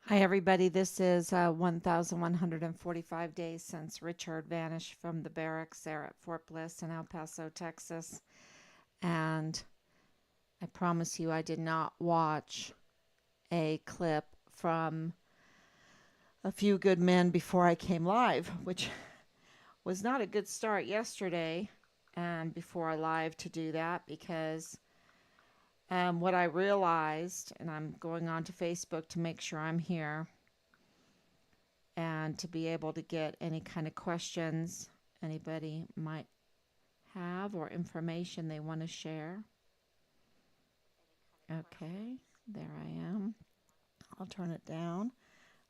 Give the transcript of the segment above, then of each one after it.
Hi, everybody. This is 1,145 days since Richard vanished from the barracks there at Fort Bliss in El Paso, Texas. And I promise you, I did not watch a clip from A Few Good Men before I came live, which was not a good start yesterday and before I live to do that because what I realized, and I'm going on to Facebook to make sure I'm here and to be able to get any kind of questions anybody might have or information they want to share. Okay, there I am. I'll turn it down.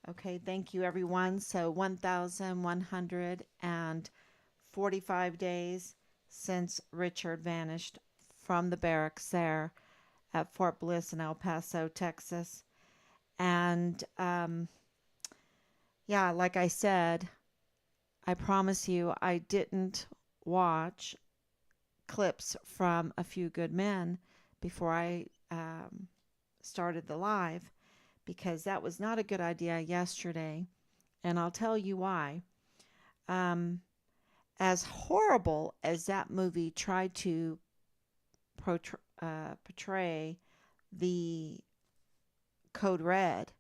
Okay, thank you everyone. So 1,145 days since Richard vanished from the barracks there at Fort Bliss in El Paso, Texas. And yeah, like I said, I promise you I didn't watch clips from A Few Good Men before I started the live because that was not a good idea yesterday. And I'll tell you why. Um, as horrible as that movie tried to portray the Code Red,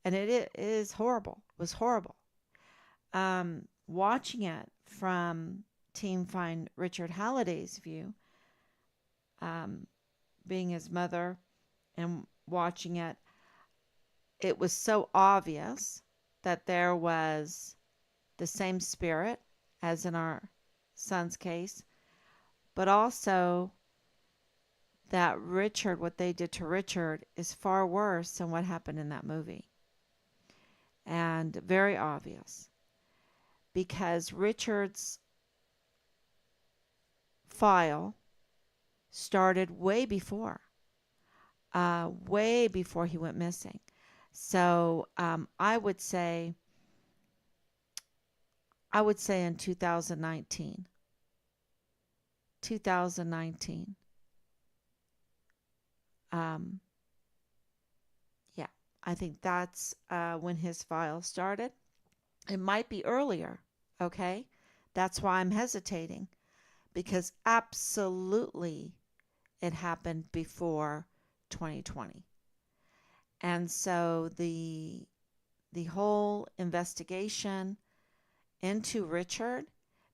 and it is horrible, was horrible. Watching it from Team Find Richard Halliday's view, um, being his mother and watching it, it was so obvious that there was the same spirit as in our son's case, but also that Richard, what they did to Richard, is far worse than what happened in that movie. And very obvious because Richard's file started way before he went missing. So I would say in 2019, 2019. Um, yeah, I think that's when his file started. It might be earlier, okay? That's why I'm hesitating because absolutely it happened before 2020. And so the whole investigation into Richard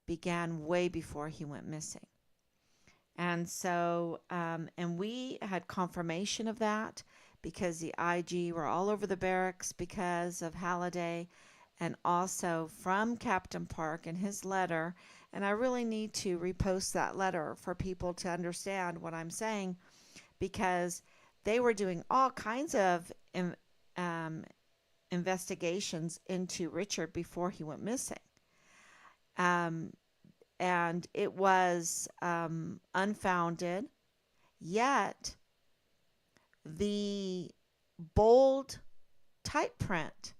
began way before he went missing. And so, and we had confirmation of that because the IG were all over the barracks because of Halliday and also from Captain Park and his letter. And I really need to repost that letter for people to understand what I'm saying because they were doing all kinds of um, investigations into Richard before he went missing. Um, and it was unfounded, yet the bold type print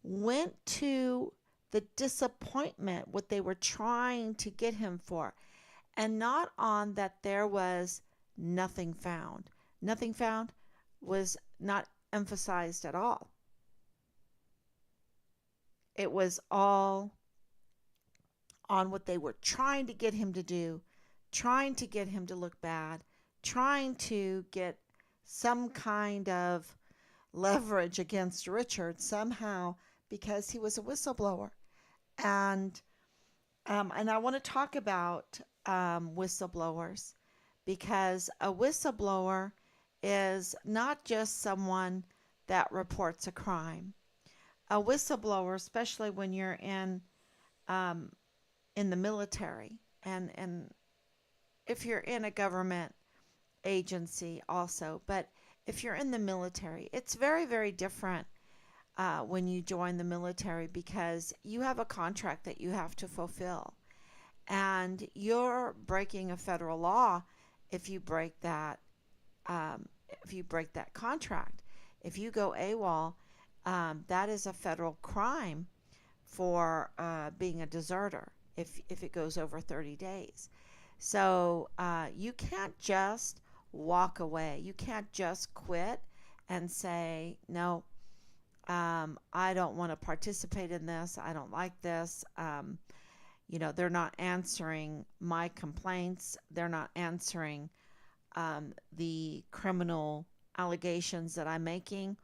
went to the disappointment, what they were trying to get him for, and not on that there was nothing found. Nothing found was not emphasized at all. It was all on what they were trying to get him to do, trying to get him to look bad, trying to get some kind of leverage against Richard somehow because he was a whistleblower. And and I want to talk about whistleblowers because a whistleblower is not just someone that reports a crime. A whistleblower, especially when you're um, in the military, and if you're in a government agency also, but if you're in the military, it's very different when you join the military because you have a contract that you have to fulfill, and you're breaking a federal law if you break that if you break that contract. If you go AWOL, that is a federal crime for being a deserter if it goes over 30 days. So you can't just walk away. You can't just quit and say, no, I don't want to participate in this. I don't like this. They're not answering my complaints. They're not answering the criminal allegations that I'm making,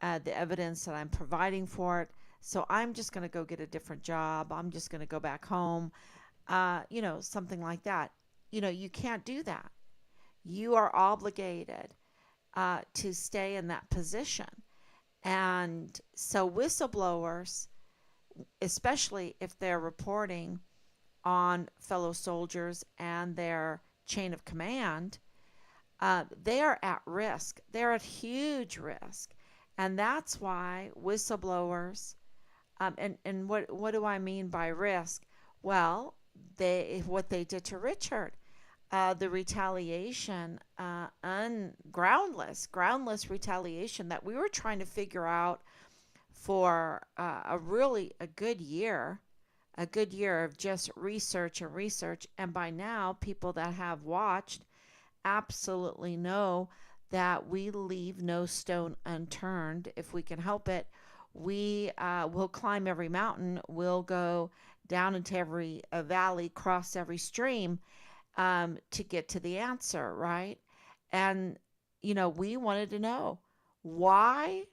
the evidence that I'm providing for it. So I'm just going to go get a different job. I'm just going to go back home, something like that. You can't do that. You are obligated to stay in that position. And so whistleblowers, especially if they're reporting on fellow soldiers and their chain of command, they are at risk. They're at huge risk. And that's why whistleblowers, and what do I mean by risk? Well, what they did to Richard, the retaliation, groundless retaliation that we were trying to figure out for a good year of just research and research. And by now, people that have watched absolutely know that we leave no stone unturned if we can help it. We will climb every mountain. We'll go down into every valley, cross every stream to get to the answer, right? And, we wanted to know, why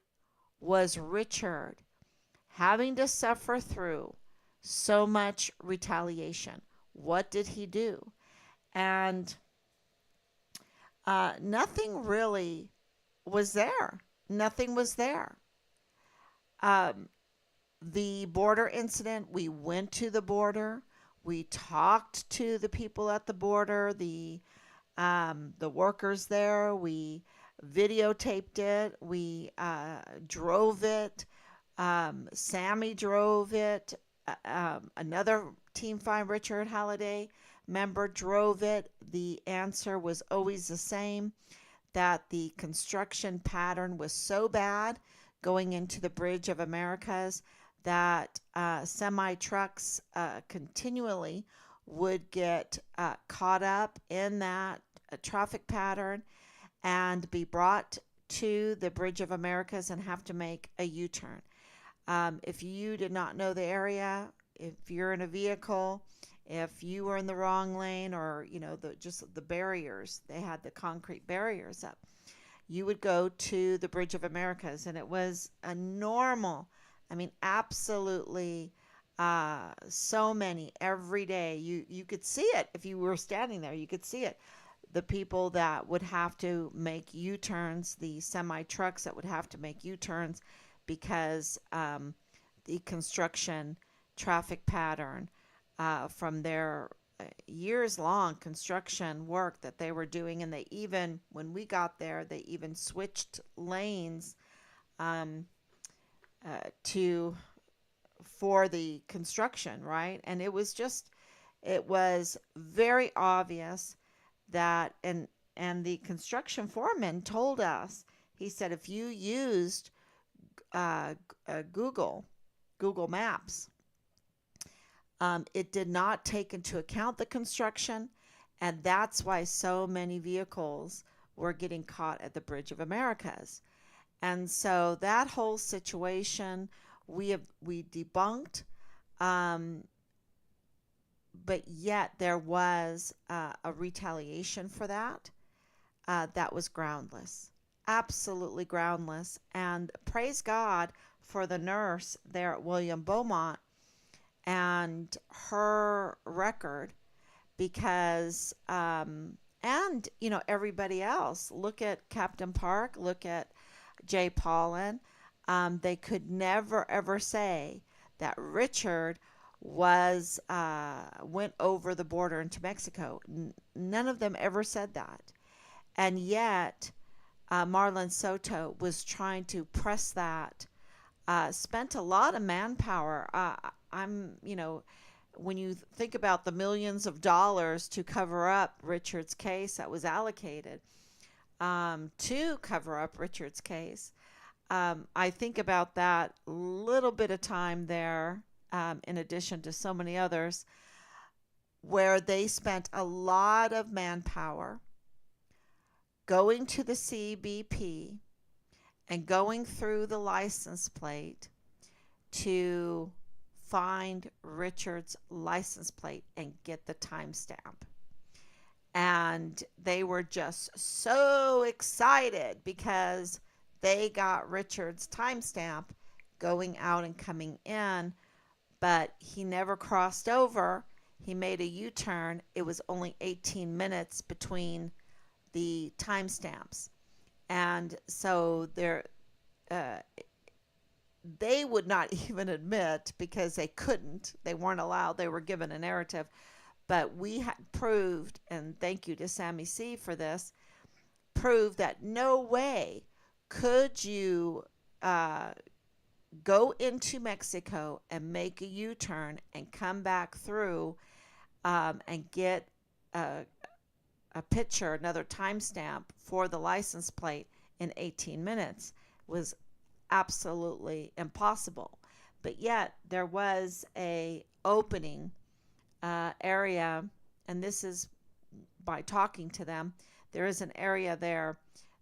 was Richard having to suffer through so much retaliation? What did he do? And nothing really was there. Nothing was there. Um, the border incident, we went to the border. We talked to the people at the border, the workers there. We videotaped it. We drove it. Sammy drove it. Another Team Find Richard Halliday member drove it. The answer was always the same, that the construction pattern was so bad going into the Bridge of Americas that semi trucks continually would get caught up in that traffic pattern and be brought to the Bridge of Americas and have to make a U-turn. If you did not know the area, if you're in a vehicle, if you were in the wrong lane, or just the barriers, they had the concrete barriers up, you would go to the Bridge of Americas, and it was a normal, absolutely, so many every day. You could see it if you were standing there. You could see it. The people that would have to make U-turns, the semi trucks that would have to make U-turns because the construction traffic pattern from their years long construction work that they were doing. And they even, when we got there, they even switched lanes um, to for the construction, right? And it was very obvious that, and the construction foreman told us, he said, if you used Google Maps, it did not take into account the construction, and that's why so many vehicles were getting caught at the Bridge of Americas. And so that whole situation we debunked, um, but yet there was a retaliation for that. That was groundless, absolutely groundless. And praise God for the nurse there at William Beaumont and her record, because and everybody else. Look at Captain Park, look at Jay Paulin. They could never ever say that Richard was went over the border into Mexico. None of them ever said that. And yet Marlon Soto was trying to press that, spent a lot of manpower. When you think about the millions of dollars to cover up Richard's case that was allocated to cover up Richard's case, I think about that little bit of time there, in addition to so many others, where they spent a lot of manpower going to the CBP and going through the license plate to find Richard's license plate and get the timestamp. And they were just so excited because they got Richard's timestamp going out and coming in, but he never crossed over. He made a U-turn. It was only 18 minutes between the timestamps. And so uh, they would not even admit, because they couldn't, they weren't allowed, they were given a narrative. But we had proved, and thank you to Sammy C for this, proved that no way could you go into Mexico and make a U-turn and come back through and get a, a picture, another timestamp for the license plate in 18 minutes. It was absolutely impossible. But yet there was a opening area, and this is by talking to them. There is an area there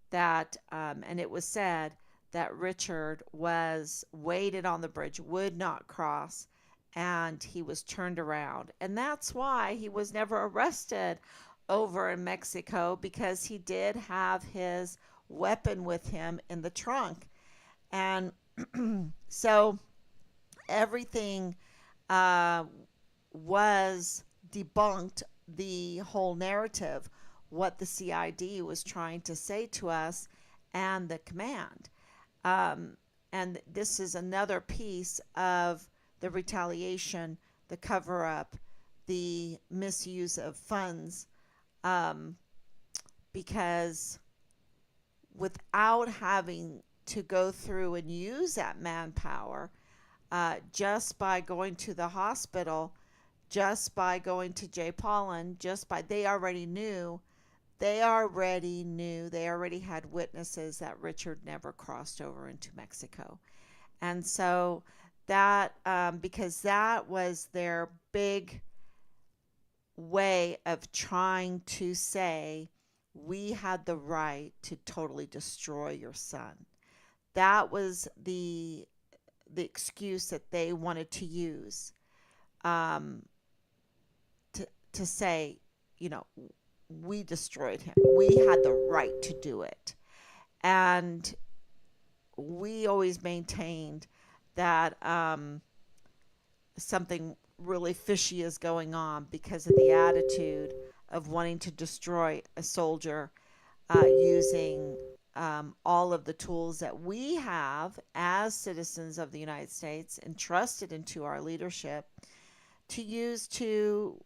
that, and it was said that Richard was waited on the bridge, would not cross, and he was turned around. And that's why he was never arrested over in Mexico, because he did have his weapon with him in the trunk. And so everything uh, was debunked, the whole narrative, what the CID was trying to say to us and the command. Um, and this is another piece of the retaliation, the cover up, the misuse of funds, um, because without having to go through and use that manpower, just by going to the hospital, just by going to Jay Pollan, just by, they already knew, they already had witnesses that Richard never crossed over into Mexico. And so that, because that was their big way of trying to say, we had the right to totally destroy your son. That was the excuse that they wanted to use, um, to say, you know, we destroyed him. We had the right to do it. And we always maintained that something really fishy is going on because of the attitude of wanting to destroy a soldier, using all of the tools that we have as citizens of the United States entrusted into our leadership to use to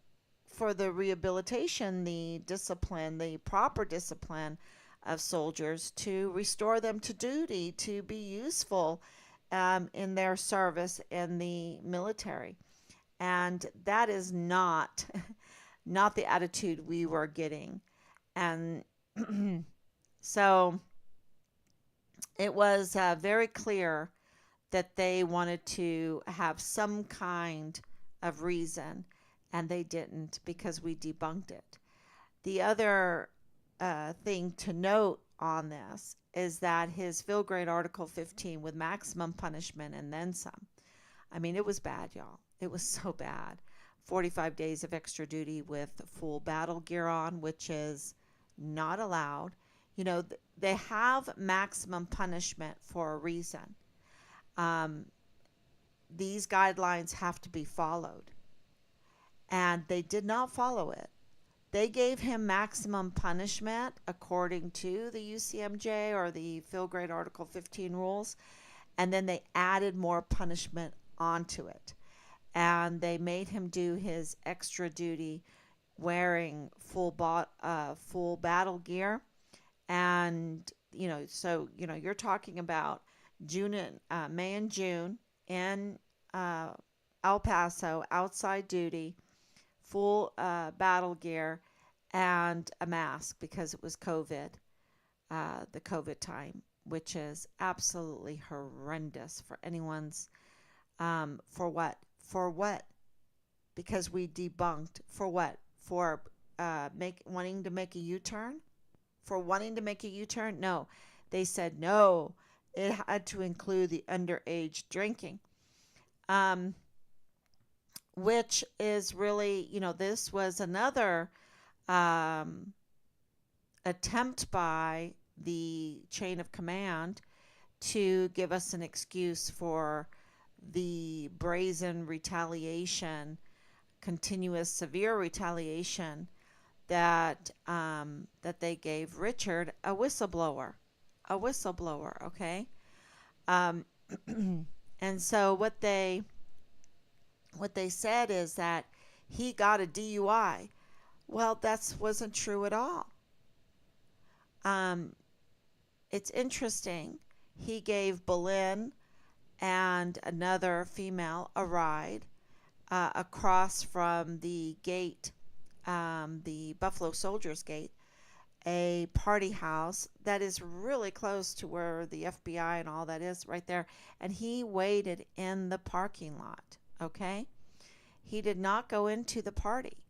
for the rehabilitation, the discipline, the proper discipline of soldiers, to restore them to duty, to be useful in their service in the military. And that is not not the attitude we were getting. And so it was very clear that they wanted to have some kind of reason, and they didn't, because we debunked it. The other thing to note on this is that his field grade Article 15 with maximum punishment and then some. I mean, it was bad, y'all. It was so bad. 45 days of extra duty with full battle gear on, which is not allowed. You know, they have maximum punishment for a reason. Um, these guidelines have to be followed, and they did not follow it. They gave him maximum punishment according to the UCMJ or the field grade Article 15 rules, and then they added more punishment onto it. And they made him do his extra duty wearing full battle gear. And, you know, so, you know, you're talking about May and June in El Paso, outside duty, full battle gear, and a mask because it was COVID, the COVID time, which is absolutely horrendous for anyone's, for what? For what? Because we debunked. For what? For wanting to make a U-turn? For wanting to make a U-turn? No. They said no. it had to include the underage drinking, um, which is really, this was another um, attempt by the chain of command to give us an excuse for the brazen retaliation, continuous severe retaliation that they gave Richard, a whistleblower. Okay, um, and so what they said is that he got a DUI. Well, that wasn't true at all. Um, it's interesting. He gave Boleyn and another female a ride across from the gate, the Buffalo Soldiers Gate, a party house that is really close to where the FBI and all that is right there. And he waited in the parking lot. Okay. He did not go into the party,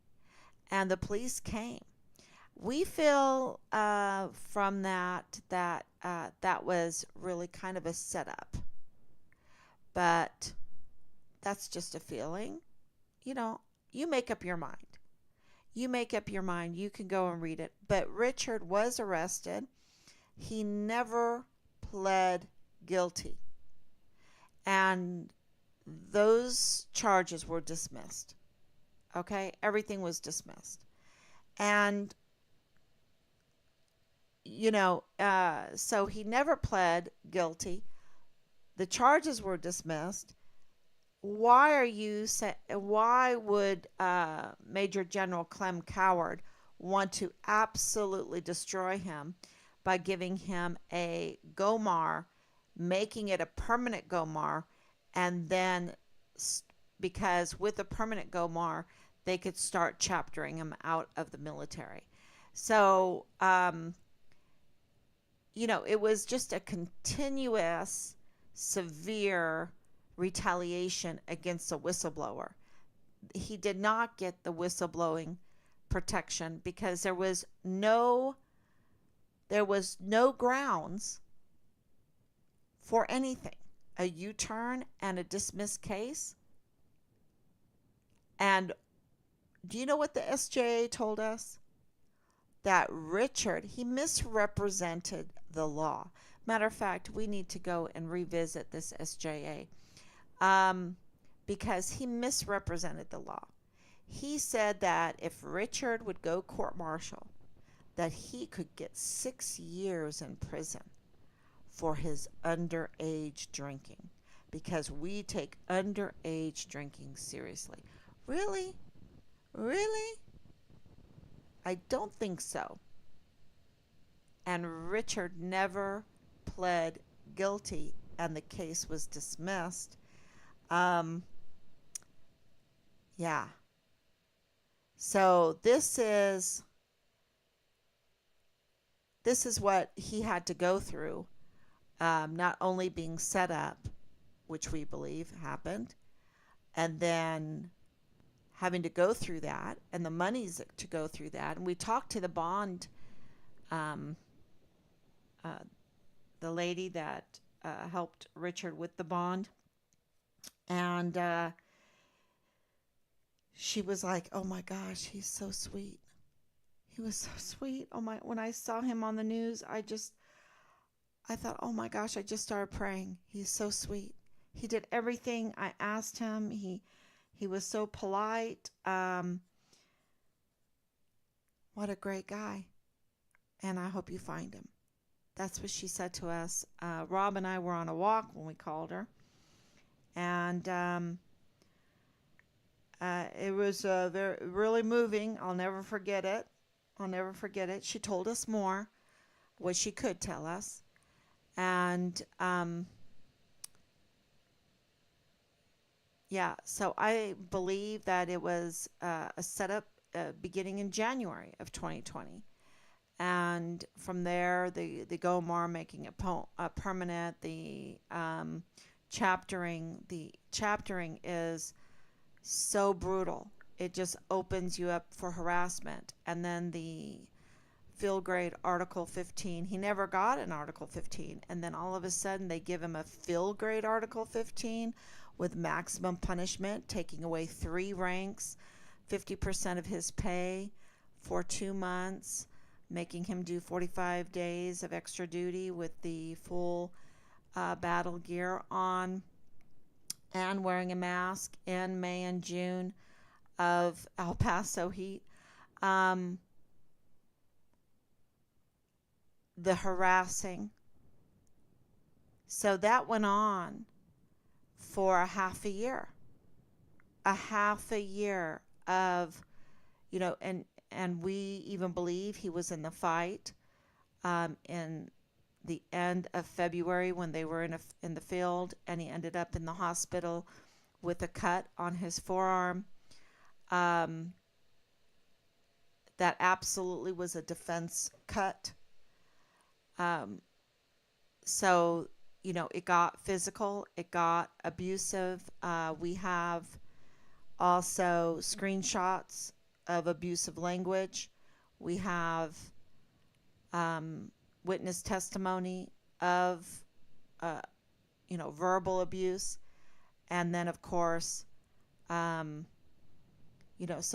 and the police came. We feel from that was really kind of a setup, but that's just a feeling. You know, you make up your mind. You make up your mind. You can go and read it. But Richard was arrested. He never pled guilty, and those charges were dismissed. Okay, everything was dismissed, and so he never pled guilty. The charges were dismissed. Why would Major General Clem Coward want to absolutely destroy him by giving him a GOMAR, making it a permanent GOMAR, and then because with a permanent GOMAR they could start chaptering him out of the military. So it was just a continuous severe retaliation against a whistleblower. He did not get the whistleblowing protection because there was no grounds for anything. A U-turn and a dismissed case. And do you know what the SJA told us? That Richard, he misrepresented the law. Matter of fact, we need to go and revisit this SJA because he misrepresented the law. He said that if Richard would go court-martial, that he could get 6 years in prison for his underage drinking because we take underage drinking seriously. Really? Really? I don't think so. And Richard never pled guilty and the case was dismissed. Yeah. So this is what he had to go through, not only being set up, which we believe happened, and then having to go through that, and the monies to go through that. And we talked to the bond, um, the lady that helped Richard with the bond, and she was like, "Oh my gosh, he's so sweet. He was so sweet. Oh my! When I saw him on the news, I thought, oh my gosh, I just started praying. He's so sweet. He did everything I asked him. He was so polite. What a great guy. And I hope you find him." That's what she said to us. Rob and I were on a walk when we called her, and it was really moving. I'll never forget it. I'll never forget it. She told us more, what she could tell us, and yeah. So I believe that it was a setup beginning in January of 2020. And from there, the GOMAR making it permanent. The chaptering is so brutal. It just opens you up for harassment. And then the field grade Article 15. He never got an Article 15. And then all of a sudden they give him a field grade Article 15 with maximum punishment, taking away 3 ranks, 50% of his pay for 2 months, making him do 45 days of extra duty with the full battle gear on, and wearing a mask in May and June of El Paso heat. The harassing. So that went on for a half a year. A half a year of, and we even believe he was in the fight in the end of February when they were in the field, and he ended up in the hospital with a cut on his forearm. That absolutely was a defense cut. So, it got physical, it got abusive. We have also screenshots of abusive language. We have witness testimony of, verbal abuse. And then, of course, so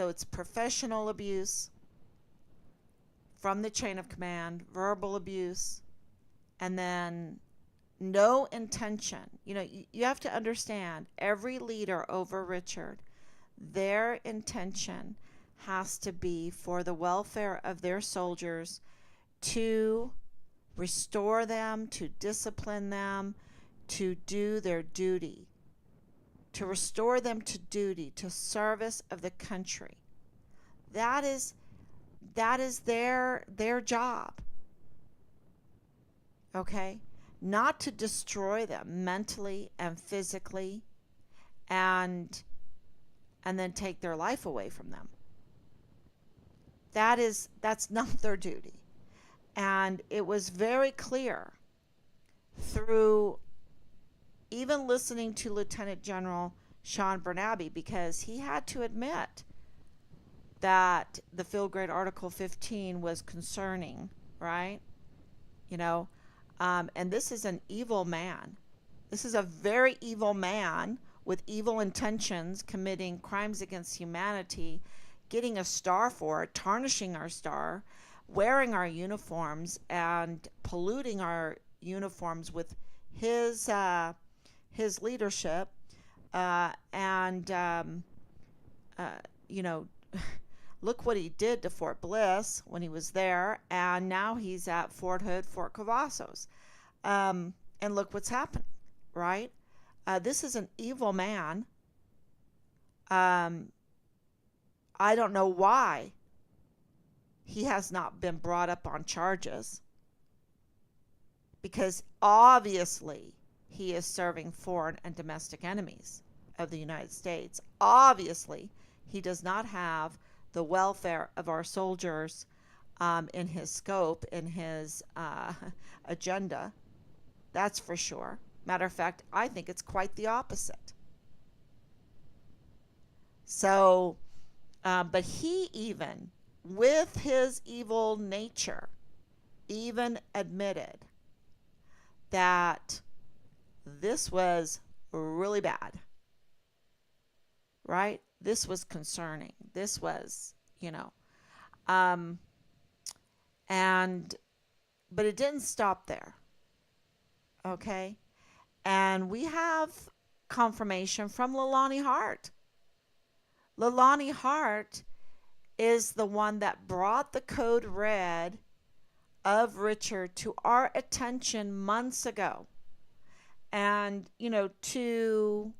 it's professional abuse from the chain of command, verbal abuse, and then no intention. You have to understand, every leader over Richard, their intention has to be for the welfare of their soldiers, to restore them, to discipline them, to do their duty, to restore them to duty, to service of the country. That is their job. Okay? Not to destroy them mentally and physically, and then take their life away from them. That's not their duty. And it was very clear through even listening to Lieutenant General Sean Bernabe, because he had to admit that the field grade Article 15 was concerning, right? And this is an evil man. This is a very evil man with evil intentions, committing crimes against humanity, getting a star for it, tarnishing our star, wearing our uniforms, and polluting our uniforms with his leadership. Look what he did to Fort Bliss when he was there, and now he's at Fort Hood, Fort Cavazos. And look what's happened, right? This is an evil man. I don't know why he has not been brought up on charges, because obviously he is serving foreign and domestic enemies of the United States. Obviously, he does not have the welfare of our soldiers in his scope, in his agenda. That's for sure. Matter of fact, I think it's quite the opposite. So, but he, even with his evil nature, even admitted that this was really bad, right? This was concerning. This was, but it didn't stop there. Okay? And we have confirmation from Leilani Hart. Leilani Hart is the one that brought the code red of Richard to our attention months ago. And, to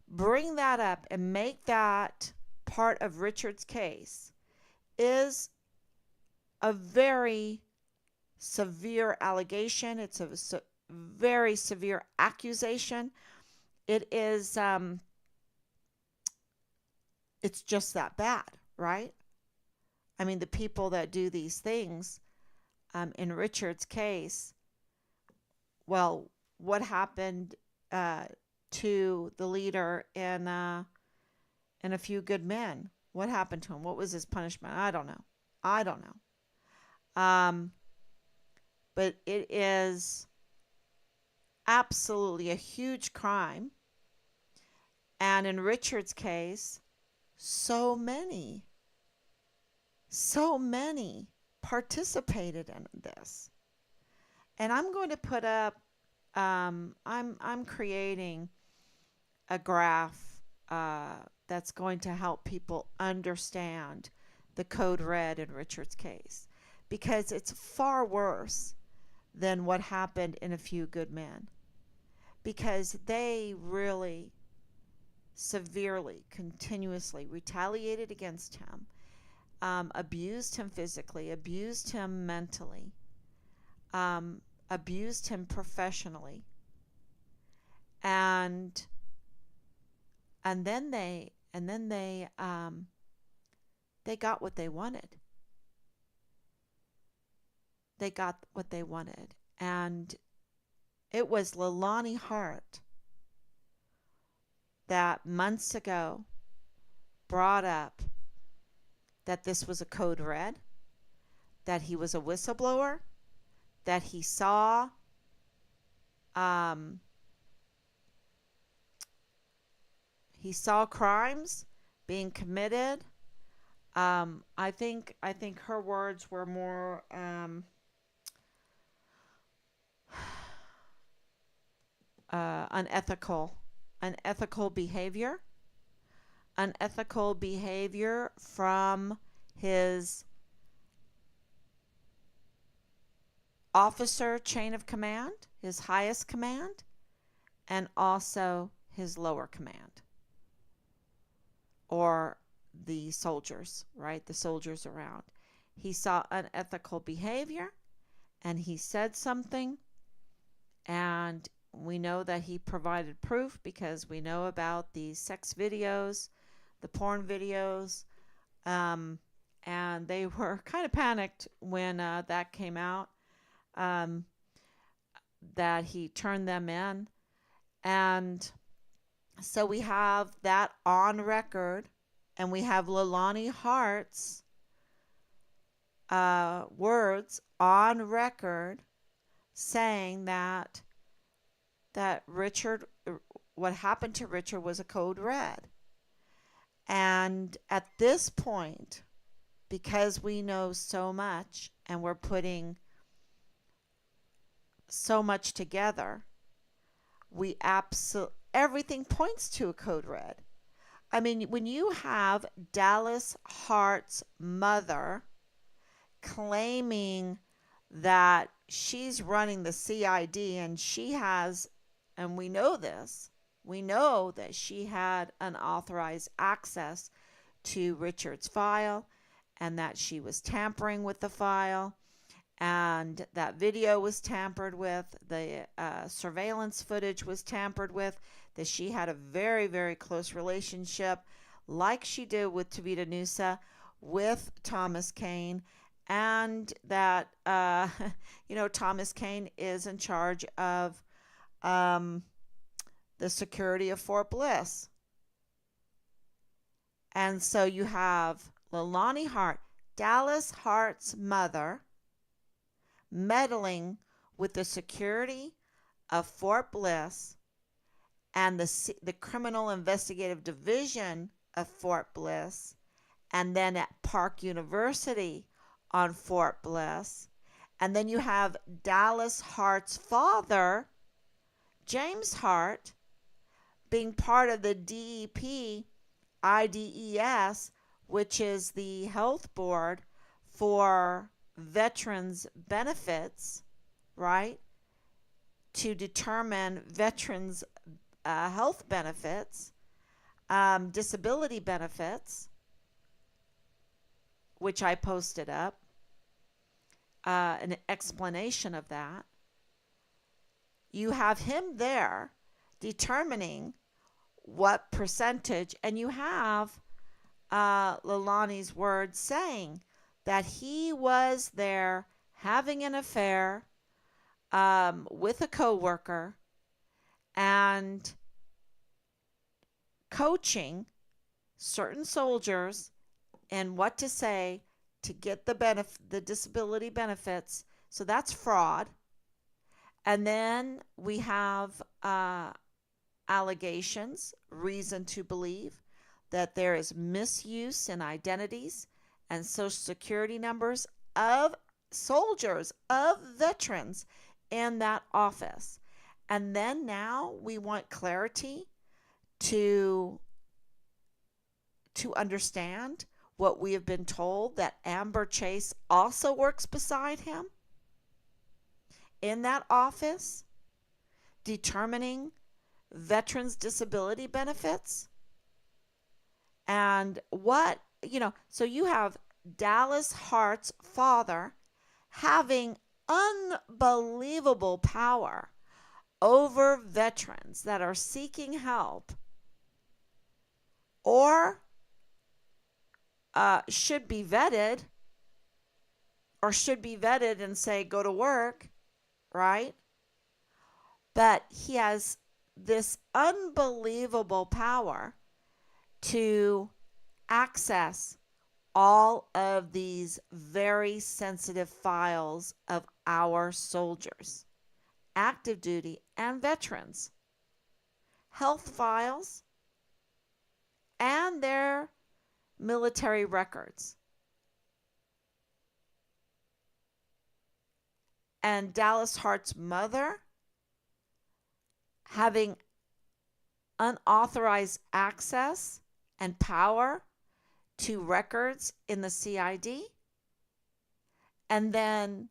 bring that up and make that part of Richard's case is a very severe allegation. It's a very severe accusation. It is, it's just that bad, right? I mean, the people that do these things, in Richard's case, well, what happened to the leader in A Few Good Men? What happened to him? What was his punishment? I don't know. Um, but it is absolutely a huge crime. And in Richard's case, so many participated in this. And I'm going to put up, I'm creating a graph that's going to help people understand the code red in Richard's case, because it's far worse than what happened in A Few Good Men, because they really severely, continuously retaliated against him, abused him physically, abused him mentally, abused him professionally, and they got what they wanted. They got what they wanted, and it was Leilani Hart that months ago brought up that this was a code red, that he was a whistleblower, that um, he saw crimes being committed. I think her words were more unethical, unethical behavior, unethical behavior from his officer chain of command, his highest command, and also his lower command, or the soldiers, right? The soldiers around. He saw unethical behavior and he said something, and we know that he provided proof because we know about the sex videos, the porn videos, and they were kind of panicked when that came out, um, that he turned them in. And so we have that on record, and we have Leilani Hart's words on record saying that Richard, what happened to Richard was a code red. And at this point, because we know so much and we're putting so much together, we absolutely, everything points to a code red. I mean, when you have Dallas Hart's mother claiming that she's running the CID, and she has, and we know this, we know that she had unauthorized access to Richard's file, and that she was tampering with the file, and that video was tampered with, the surveillance footage was tampered with, that she had a very, very close relationship, like she did with Tavita Nusa, with Thomas Kane, and that, Thomas Kane is in charge of the security of Fort Bliss. And so you have Leilani Hart, Dallas Hart's mother, meddling with the security of Fort Bliss and the Criminal Investigative Division of Fort Bliss, and then at Park University on Fort Bliss. And then you have Dallas Hart's father, James Hart, being part of the DEP IDES, which is the health board for veterans benefits, right? To determine veterans health benefits, disability benefits, which I posted up, an explanation of that. You have him there determining what percentage, and you have Leilani's words saying that he was there having an affair with a coworker and coaching certain soldiers in what to say to get the disability benefits. So that's fraud. And then we have allegations, reason to believe that there is misuse in identities and social security numbers of soldiers, of veterans in that office. And then now we want clarity to understand what we have been told, that Amber Chase also works beside him in that office determining veterans' disability benefits. And so you have Dallas Hart's father having unbelievable power over veterans that are seeking help or should be vetted and say, go to work, right? But he has this unbelievable power to access all of these very sensitive files of our soldiers, active duty and veterans, health files, and their military records. And Dallas Hart's mother having unauthorized access and power to records in the CID, and then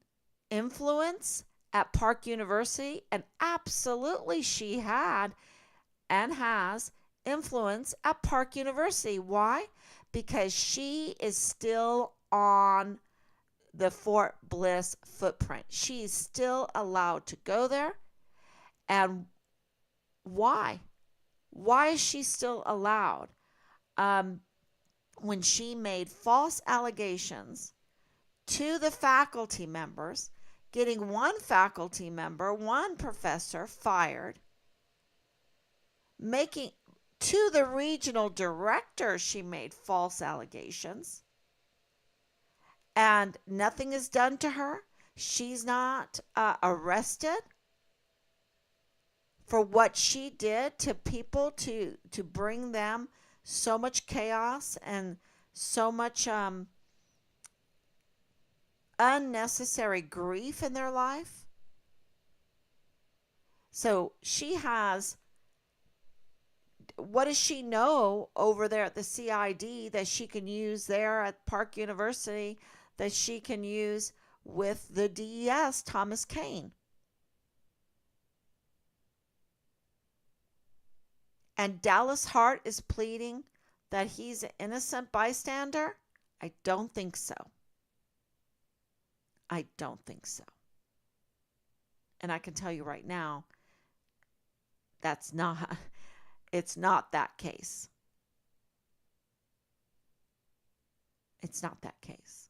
influence at Park University. And absolutely she had and has influence at Park University. Why? Because she is still on the Fort Bliss footprint. She's still allowed to go there. And why? Why is she still allowed? When she made false allegations to the faculty members, getting one faculty member, one professor fired, making to the regional director, she made false allegations, and nothing is done to her. She's not arrested for what she did to people to bring them so much chaos and so much unnecessary grief in their life. So she has, what does she know over there at the CID that she can use there at Park University, that she can use with the DES, Thomas Kane? And Dallas Hart is pleading that he's an innocent bystander? I don't think so. I don't think so. And I can tell you right now, it's not that case. It's not that case.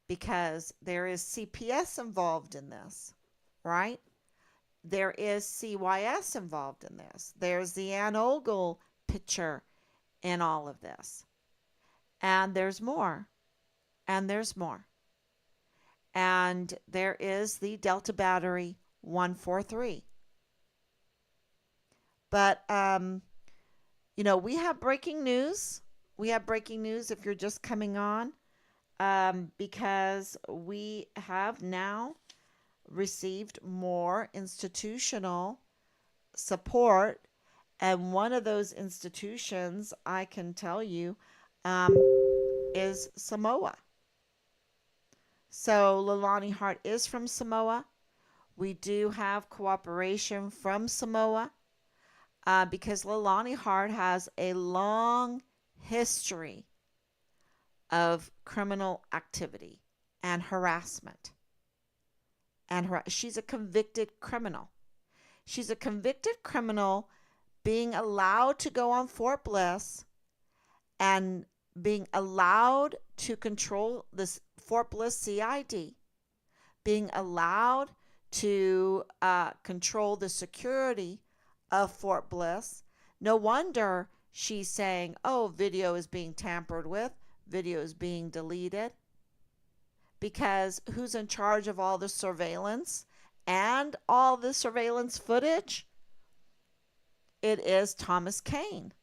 Because there is CPS involved in this, right? There is CYS involved in this. There's the Ann Ogle picture in all of this. And there's more. And there's more. And there is the Delta Battery 143. But, we have breaking news. We have breaking news if you're just coming on, because we have now received more institutional support. And one of those institutions, I can tell you, is Samoa. So Leilani Hart is from Samoa. We do have cooperation from Samoa because Leilani Hart has a long history of criminal activity and harassment. And she's a convicted criminal. She's a convicted criminal being allowed to go on Fort Bliss and being allowed to control this Fort Bliss CID, being allowed to control the security of Fort Bliss. No wonder she's saying, oh, video is being tampered with. videos being deleted, because who's in charge of all the surveillance and all the surveillance footage? It is Thomas Kane.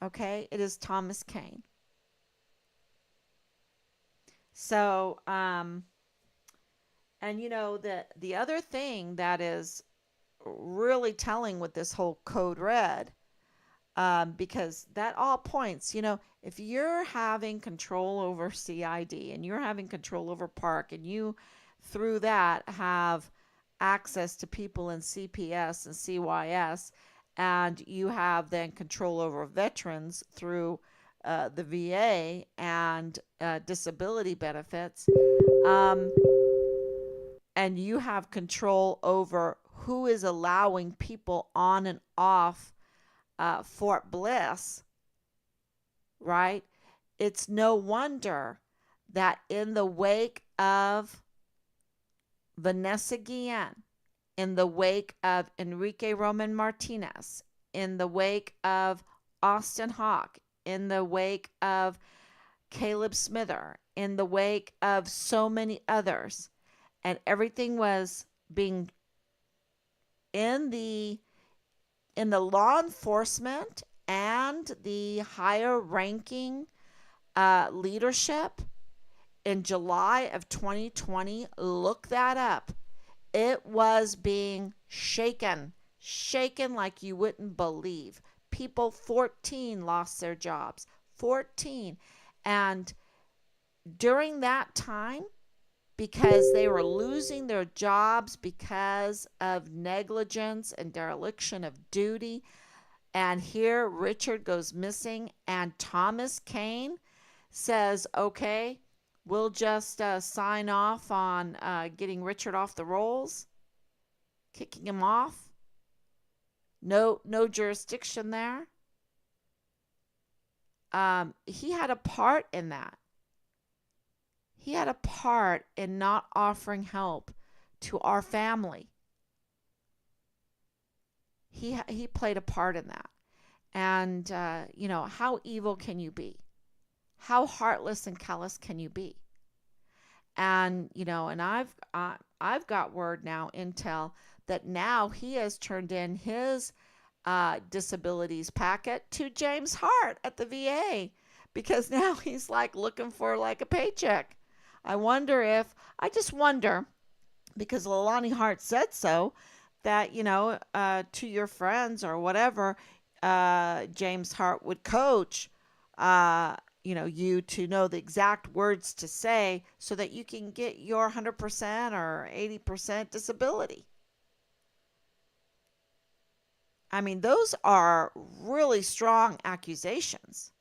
Okay, it is Thomas Kane. So, and the other thing that is really telling with this whole code red, because that all points, if you're having control over CID and you're having control over Park, and you through that have access to people in CPS and CYS, and you have then control over veterans through the VA and disability benefits, um, and you have control over who is allowing people on and off Fort Bliss, right? It's no wonder that in the wake of Vanessa Guillen, in the wake of Enrique Roman Martinez, in the wake of Austin Hawk, in the wake of Caleb Smither, in the wake of so many others, and everything was being in the law enforcement and the higher ranking leadership in July of 2020. Look that up. It was being shaken like you wouldn't believe. People, 14 lost their jobs. 14. And during that time, because they were losing their jobs because of negligence and dereliction of duty. And here Richard goes missing, and Thomas Kane says, okay, we'll just sign off on getting Richard off the rolls, kicking him off. No jurisdiction there. He had a part in that. He had a part in not offering help to our family. He played a part in that. And how evil can you be? How heartless and callous can you be? And and I've got word now, intel, that now he has turned in his disabilities packet to James Hart at the VA, because now he's like looking for like a paycheck. I just wonder, because Leilani Hart said so, that, to your friends or whatever, James Hart would coach, you to know the exact words to say so that you can get your 100% or 80% disability. I mean, those are really strong accusations.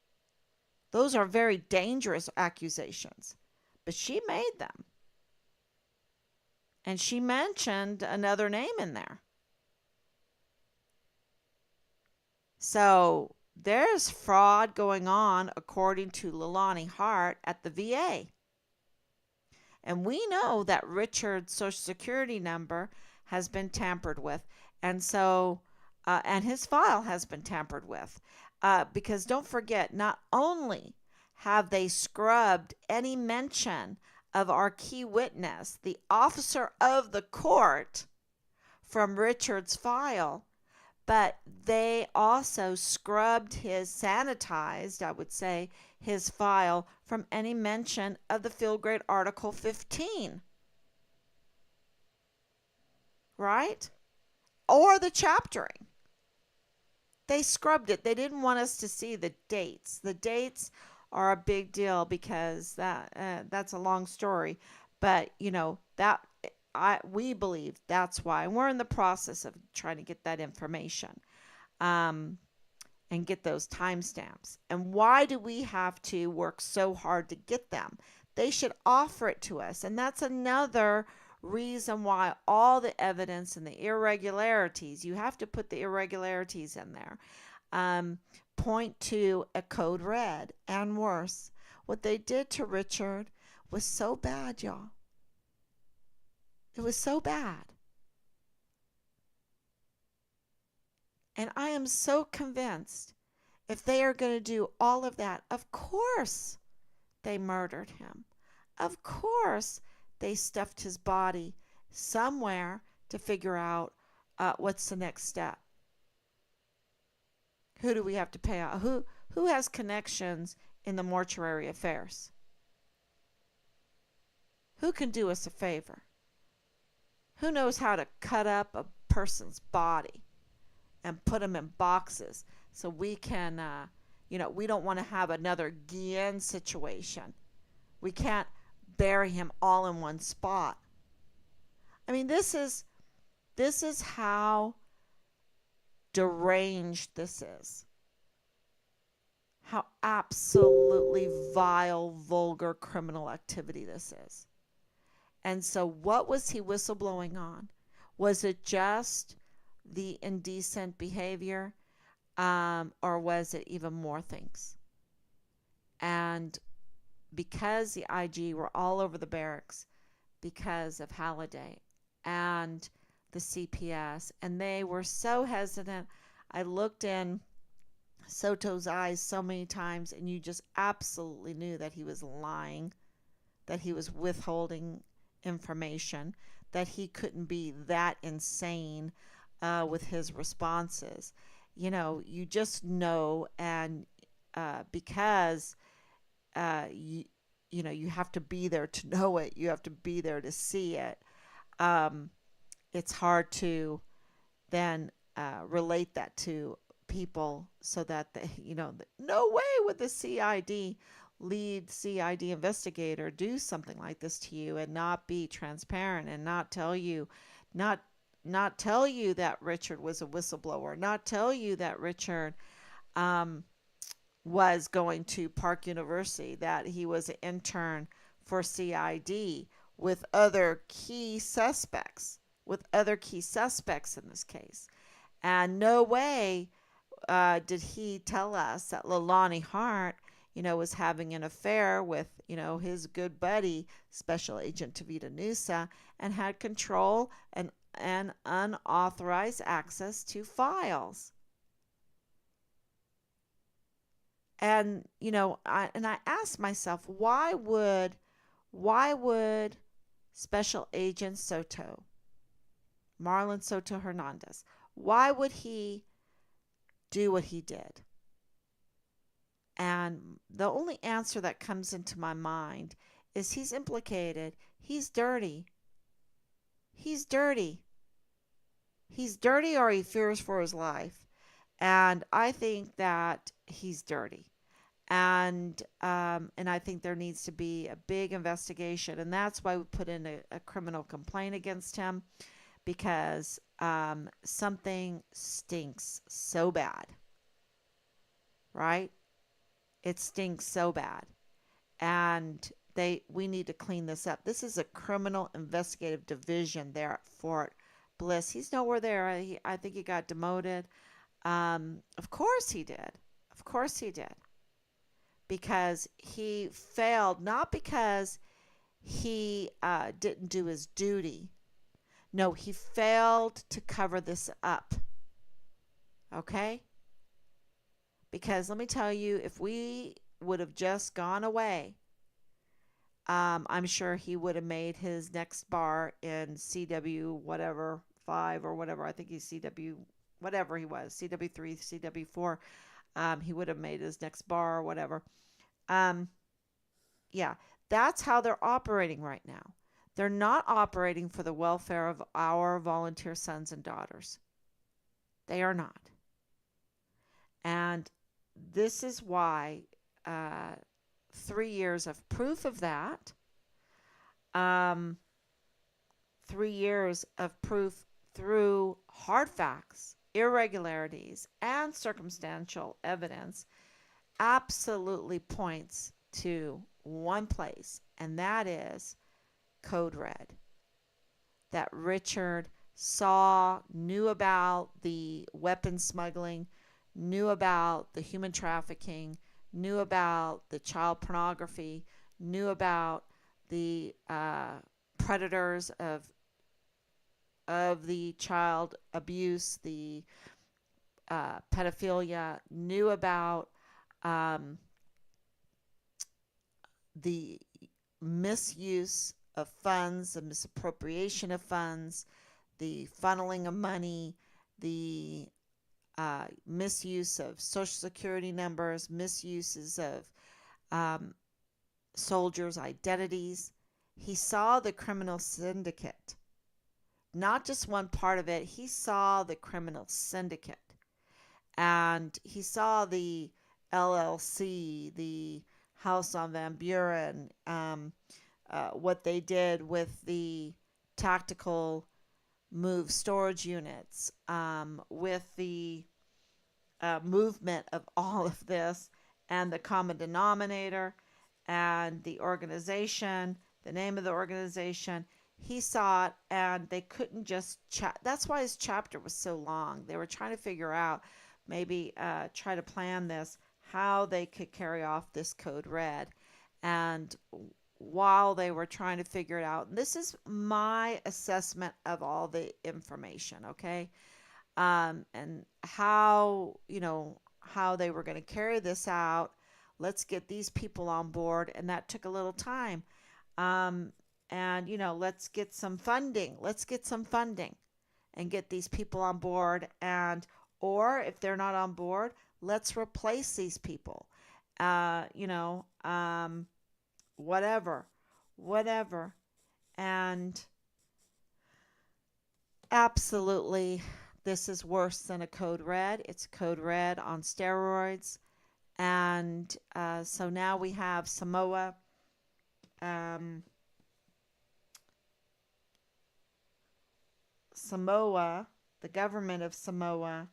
Those are very dangerous accusations. But she made them. And she mentioned another name in there. So there's fraud going on, according to Leilani Hart, at the VA. And we know that Richard's Social Security number has been tampered with. And so, and his file has been tampered with. Because don't forget, not only have they scrubbed any mention of our key witness, the officer of the court, from Richard's file, but they also scrubbed sanitized, I would say, his file from any mention of the Field Grade Article 15. Right? Or the chaptering. They scrubbed it. They didn't want us to see the dates. The dates are a big deal, because that's a long story. But, we believe that's why. And we're in the process of trying to get that information, and get those timestamps. And why do we have to work so hard to get them? They should offer it to us. And that's another reason why all the evidence and the irregularities, you have to put the irregularities in there, point to a code red. And worse, what they did to Richard was so bad, y'all. It was so bad. And I am so convinced If they are going to do all of that, of course they murdered him. Of course they stuffed his body somewhere to figure out what's the next step. Who do we have to pay out? Who has connections in the mortuary affairs? Who can do us a favor? Who knows how to cut up a person's body and put them in boxes so we can, we don't want to have another Guillen situation. We can't bury him all in one spot. I mean, this is how deranged this is. How absolutely vile, vulgar criminal activity this is. And so, what was he whistleblowing on? Was it just the indecent behavior, or was it even more things? And because the IG were all over the barracks because of Halliday and the CPS, and they were so hesitant. I looked in Soto's eyes so many times, and you just absolutely knew that he was lying, that he was withholding information, that he couldn't be that insane with his responses. You just know, and because you have to be there to know it, you have to be there to see it. Um, it's hard to then relate that to people so that they, no way would the lead CID investigator do something like this to you and not be transparent and not tell you, not not tell you that Richard was a whistleblower, not tell you that Richard um, was going to Park University, that he was an intern for CID with other key suspects, in this case. And no way did he tell us that Leilani Hart, was having an affair with, his good buddy, Special Agent Tavita Nusa, and had control and unauthorized access to files. And, I asked myself, why would Special Agent Soto, Marlon Soto Hernandez, why would he do what he did? And the only answer that comes into my mind is he's implicated. He's dirty. He's dirty. He's dirty, or he fears for his life. And I think that he's dirty. And I think there needs to be a big investigation. And that's why we put in a criminal complaint against him, because something stinks so bad, right? It stinks so bad. And we need to clean this up. This is a criminal investigative division there at Fort Bliss. He's nowhere there. I think he got demoted. Of course he did. Of course he did. Because he failed, not because he didn't do his duty. No, he failed to cover this up. Okay? Because let me tell you, if we would have just gone away, I'm sure he would have made his next bar in CW whatever 5 or whatever. I think he's CW whatever he was, CW3, CW4. He would have made his next bar or whatever. Yeah, that's how they're operating right now. They're not operating for the welfare of our volunteer sons and daughters. They are not. And this is why 3 years of proof of that, 3 years of proof through hard facts, irregularities, and circumstantial evidence absolutely points to one place, and that is Code Red. That Richard knew about the weapon smuggling, knew about the human trafficking, knew about the child pornography, knew about the predators of the child abuse, the pedophilia, knew about um, the misuse of funds, the misappropriation of funds, the funneling of money, the misuse of social security numbers, misuses of um, soldiers' identities. He saw the criminal syndicate, not just one part of it. He saw the criminal syndicate, and he saw the LLC, the House on Van Buren, what they did with the tactical move storage units, with the movement of all of this, and the common denominator, and the organization, the name of the organization. He saw it, and they couldn't just chat. That's why his chapter was so long. They were trying to figure out, maybe try to plan this, how they could carry off this code red. And while they were trying to figure it out, and this is my assessment of all the information, okay? And how, how they were going to carry this out. Let's get these people on board. And that took a little time. Um, and, let's get some funding. Let's get some funding and get these people on board. Or if they're not on board, let's replace these people. Uh, you know, um, whatever, whatever. And absolutely, this is worse than a code red. It's code red on steroids. And so now we have Samoa. Um, Samoa, the government of Samoa,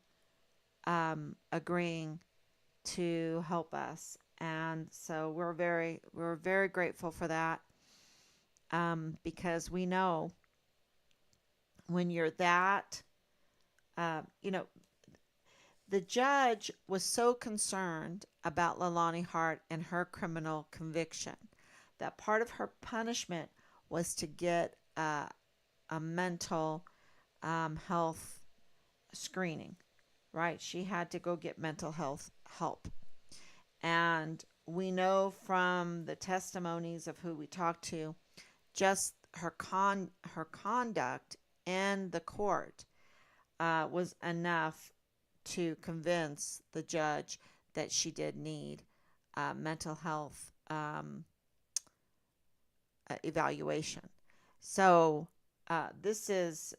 agreeing to help us, and so we're very grateful for that, because we know when you're that, uh, you know, the judge was so concerned about Leilani Hart and her criminal conviction that part of her punishment was to get a mental health screening, right? She had to go get mental health help. And we know from the testimonies of who we talked to, just her conduct in the court was enough to convince the judge that she did need mental health evaluation. So this is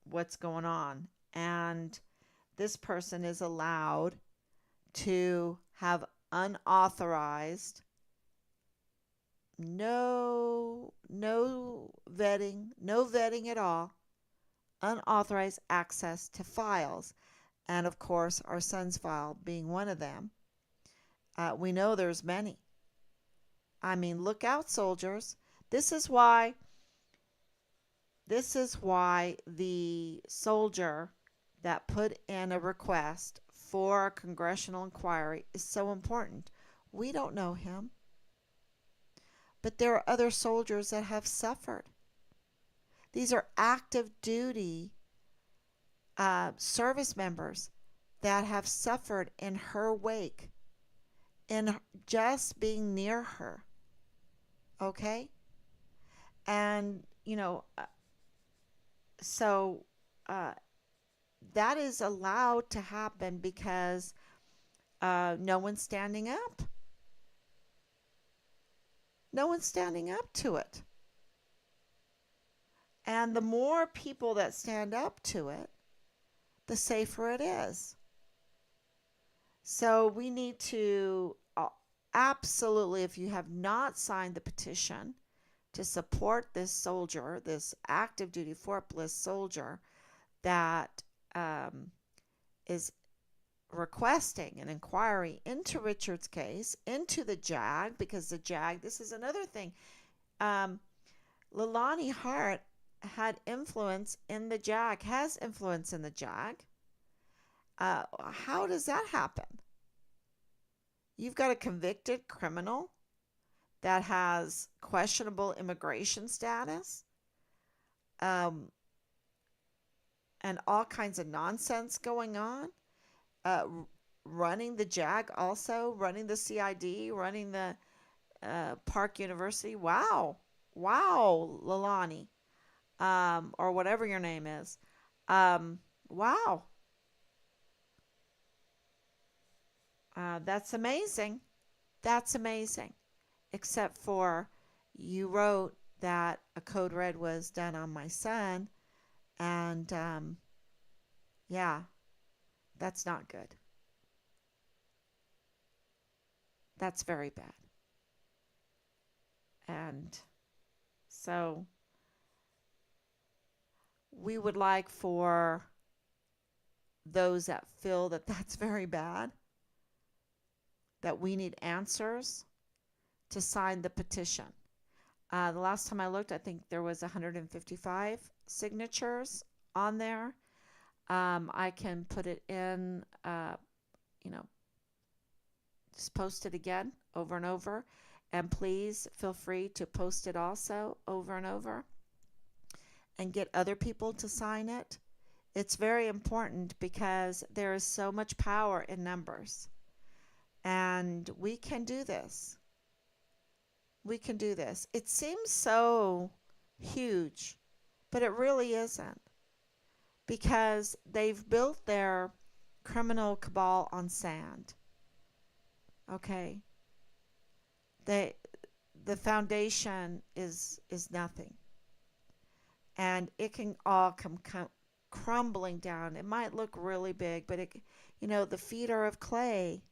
what's going on. And this person is allowed to have unauthorized, no vetting at all, unauthorized access to files. And of course, our son's file being one of them. We know there's many. I mean, look out, soldiers. This is why the soldier that put in a request for a congressional inquiry is so important. We don't know him, but there are other soldiers that have suffered. These are active duty service members that have suffered in her wake, in just being near her. Okay? And, so that is allowed to happen because no one's standing up. No one's standing up to it. And the more people that stand up to it, the safer it is. So we need to absolutely, if you have not signed the petition to support this soldier, this active duty Fort Bliss soldier that is requesting an inquiry into Richard's case, into the JAG, because the JAG, this is another thing. Leilani Hart had influence in the JAG, has influence in the JAG. How does that happen? You've got a convicted criminal that has questionable immigration status, and all kinds of nonsense going on. uh, running the JAG, also running the CID, running the Park University. Wow. Wow, Leilani, or whatever your name is. Um, wow. That's amazing. That's amazing. Except for you wrote that a code red was done on my son, and yeah, that's not good. That's very bad. And so we would like for those that feel that that's very bad, that we need answers, to sign the petition. The last time I looked, I think there was 155 signatures on there. I can put it in, you know, just post it again over and over. And please feel free to post it also over and over and get other people to sign it. It's very important because there is so much power in numbers. And we can do this. We can do this. It seems so huge, but it really isn't, because they've built their criminal cabal on sand. Okay? They the foundation is nothing. And it can all come crumbling down. It might look really big, but the feet are of clay.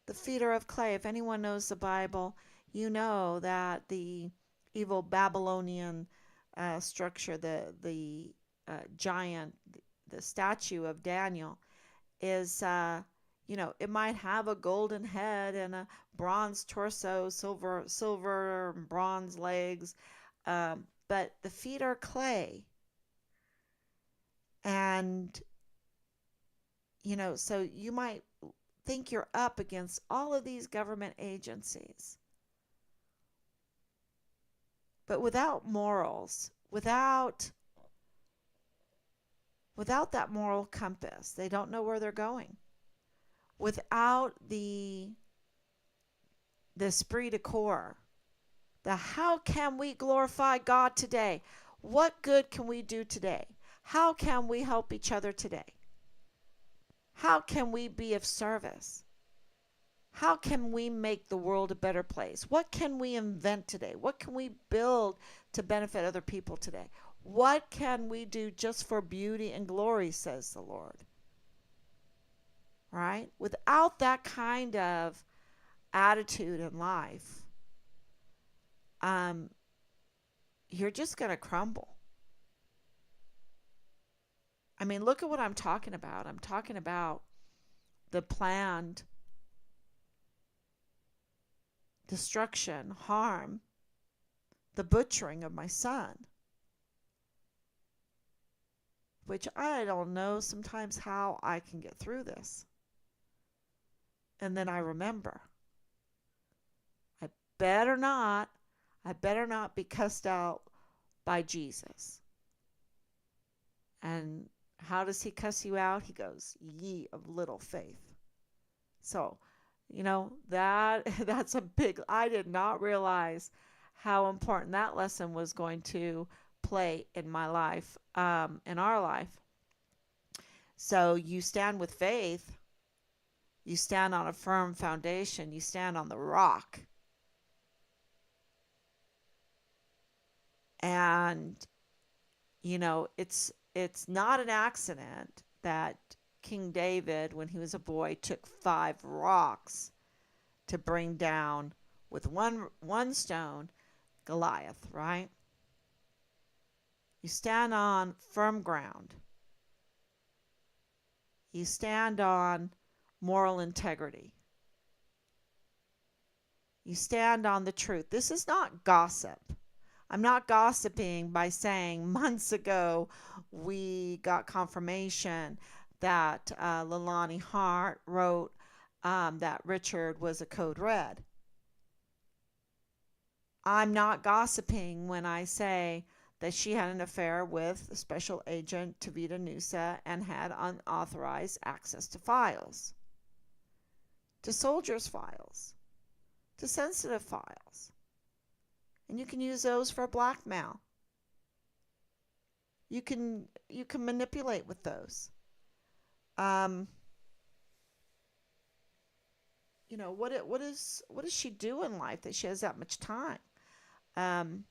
The feet are of clay. If anyone knows the Bible, you know that the evil Babylonian structure, the giant, the statue of Daniel, is it might have a golden head and a bronze torso, silver and bronze legs, but the feet are clay. And so you might think you're up against all of these government agencies, but without morals, without that moral compass, they don't know where they're going. Without the esprit de corps, the how can we glorify God today? What good can we do today? How can we help each other today? How can we be of service? How can we make the world a better place? What can we invent today? What can we build to benefit other people today? What can we do just for beauty and glory, says the Lord? Right? Without that kind of attitude in life, you're just going to crumble. I mean, look at what I'm talking about. I'm talking about the planned destruction, harm, the butchering of my son, which I don't know sometimes how I can get through this. And then I remember, I better not, I better not be cussed out by Jesus. And how does he cuss you out? He goes, ye of little faith. So, that's a big, I did not realize how important that lesson was going to play in my life, in our life. So you stand with faith. You stand on a firm foundation. You stand on the rock. And, it's not an accident that King David, when he was a boy, took 5 rocks to bring down with one stone Goliath, right? You stand on firm ground. You stand on moral integrity. You stand on the truth. This is not gossip. I'm not gossiping by saying months ago we got confirmation that Leilani Hart wrote that Richard was a code red. I'm not gossiping when I say that she had an affair with Special Agent Tavita Nusa and had unauthorized access to files, to soldiers' files, to sensitive files. And you can use those for blackmail. You can manipulate with those. Um, what does she do in life that she has that much time? Um,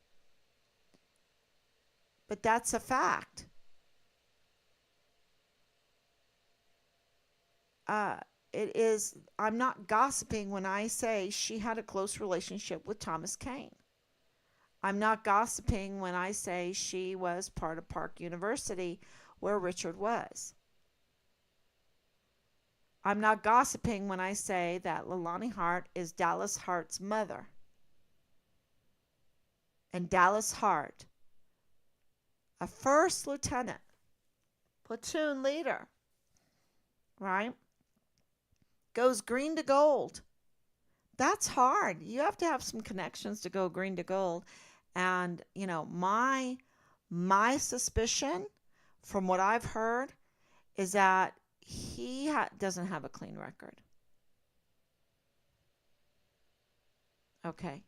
but that's a fact. Uh, it is. I'm not gossiping when I say she had a close relationship with Thomas Kane. I'm not gossiping when I say she was part of Park University where Richard was. I'm not gossiping when I say that Leilani Hart is Dallas Hart's mother. And Dallas Hart, a first lieutenant, platoon leader, right, goes green to gold. That's hard. You have to have some connections to go green to gold. And, my suspicion from what I've heard is that he doesn't have a clean record. Okay.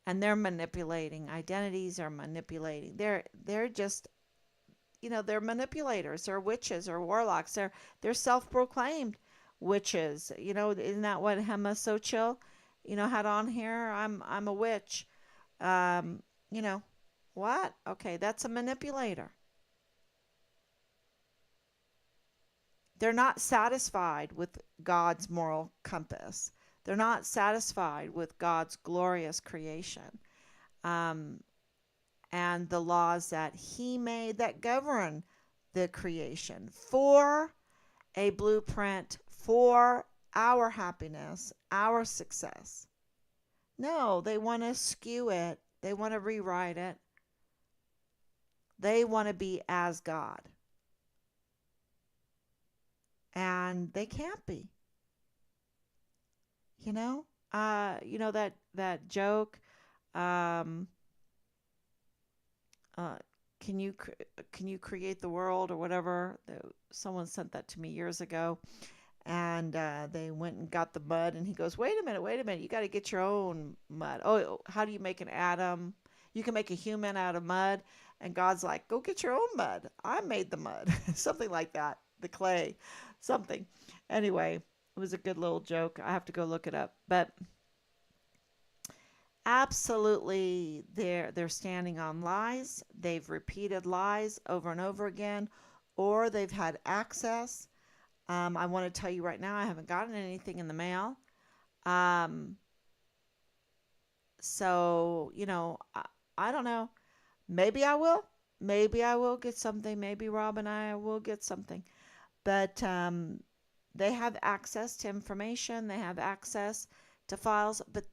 And they're manipulating identities, are manipulating. They're just, they're manipulators, they're witches or warlocks. They're self-proclaimed witches. Isn't that what Hema Sochil, had on here? I'm a witch. Um, you know, what? Okay, that's a manipulator. They're not satisfied with God's moral compass. They're not satisfied with God's glorious creation, um, and the laws that He made that govern the creation for a blueprint for our happiness, our success. No, they want to skew it. They want to rewrite it. They want to be as God. And they can't be. That joke. Um, uh, can you create the world or whatever? Someone sent that to me years ago, and they went and got the mud, and he goes, wait a minute, you got to get your own mud. Oh, how do you make an atom? You can make a human out of mud. And God's like, go get your own mud. I made the mud. Something like that. The clay. Something. Anyway, it was a good little joke. I have to go look it up. But absolutely, they're standing on lies. They've repeated lies over and over again, or they've had access. I want to tell you right now, I haven't gotten anything in the mail. Um, I don't know. Maybe I will. Maybe I will get something. Maybe Rob and I will get something. But they have access to information. They have access to files. But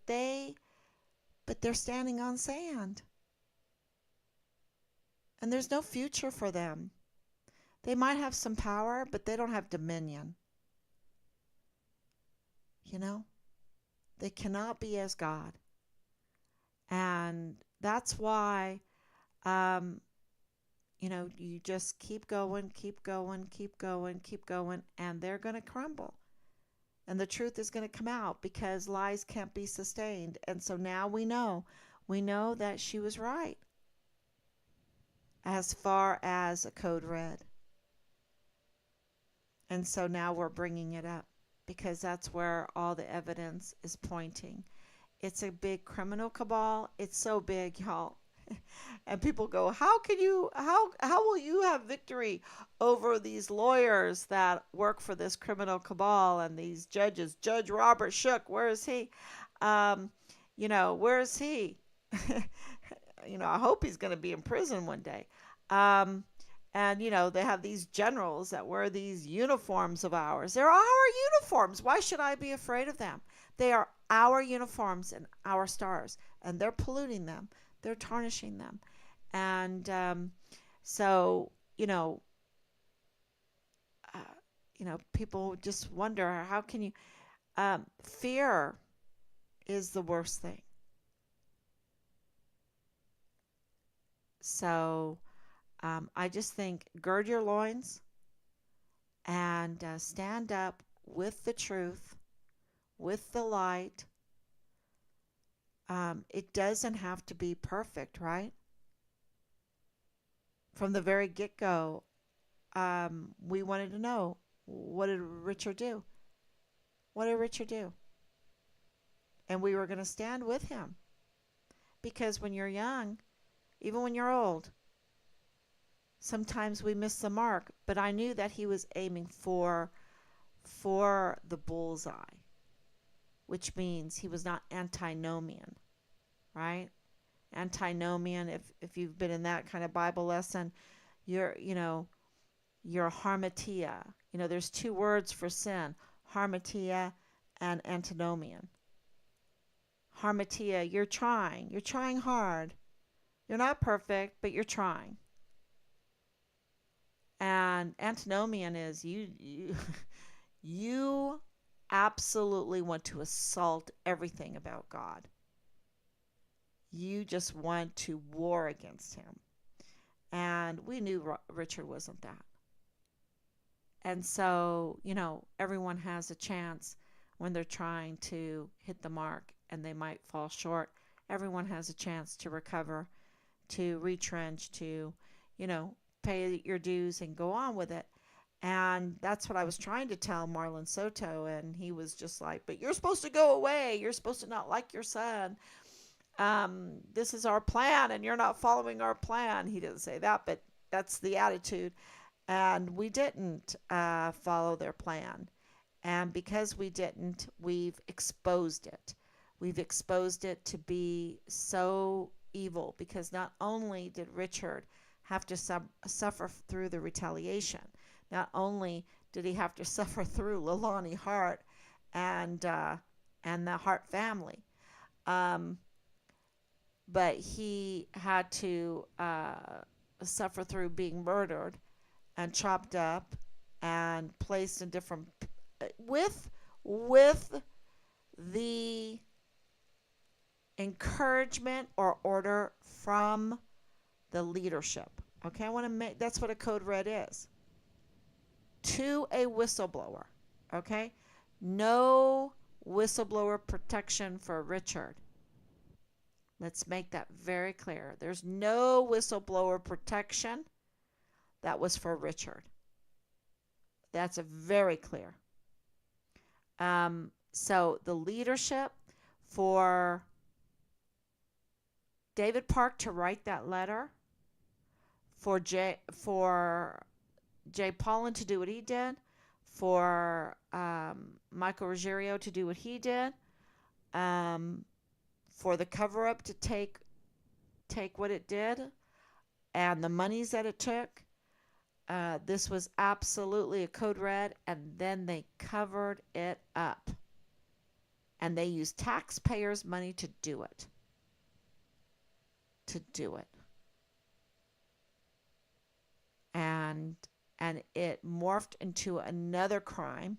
they're standing on sand. And there's no future for them. They might have some power, but they don't have dominion. They cannot be as God. And that's why, um, you just keep going, keep going, keep going, keep going, and they're going to crumble. And the truth is going to come out because lies can't be sustained. And so now we know. We know that she was right as far as a code red. And so now we're bringing it up because that's where all the evidence is pointing. It's a big criminal cabal. It's so big, y'all. And people go, how will you have victory over these lawyers that work for this criminal cabal and these judges? Judge Robert Shook, where is he? Where is he? I hope he's going to be in prison one day. And they have these generals that wear these uniforms of ours. They're our uniforms. Why should I be afraid of them? They are our uniforms and our stars, and they're polluting them. They're tarnishing them. And so, people just wonder, how can you... fear is the worst thing. So I just think gird your loins and stand up with the truth, with the light. It doesn't have to be perfect, right? From the very get go, we wanted to know, what did Richard do? What did Richard do? And we were going to stand with him, because when you're young, even when you're old, sometimes we miss the mark. But I knew that he was aiming for the bullseye, which means he was not antinomian, right? Antinomian, if you've been in that kind of Bible lesson, you're harmatia. There's two words for sin: harmatia and antinomian. Harmatia, you're trying hard. You're not perfect, but you're trying. And antinomian is you you absolutely want to assault everything about God. You just want to war against him. And we knew Richard wasn't that. And so, everyone has a chance when they're trying to hit the mark and they might fall short. Everyone has a chance to recover, to retrench, to, you know, pay your dues and go on with it. And that's what I was trying to tell Marlon Soto. And he was just like, but you're supposed to go away. You're supposed to not like your son. This is our plan and you're not following our plan. He didn't say that, but that's the attitude. And we didn't follow their plan. And because we didn't, we've exposed it. We've exposed it to be so evil, because not only did Richard have to suffer through the retaliation, not only did he have to suffer through Leilani Hart and the Hart family, um, but he had to suffer through being murdered and chopped up and placed in different with the encouragement or order from the leadership. Okay, I want to make that's what a code red is. To a whistleblower. Okay? No whistleblower protection for Richard. Let's make that very clear. There's no whistleblower protection that was for Richard. That's very clear. So the leadership for David Park to write that letter, for Jay Paulin to do what he did, for Michael Ruggiero to do what he did, for the cover up to take what it did, and the monies that it took. This was absolutely a code red, and then they covered it up. And they used taxpayers' money to do it. And it morphed into another crime,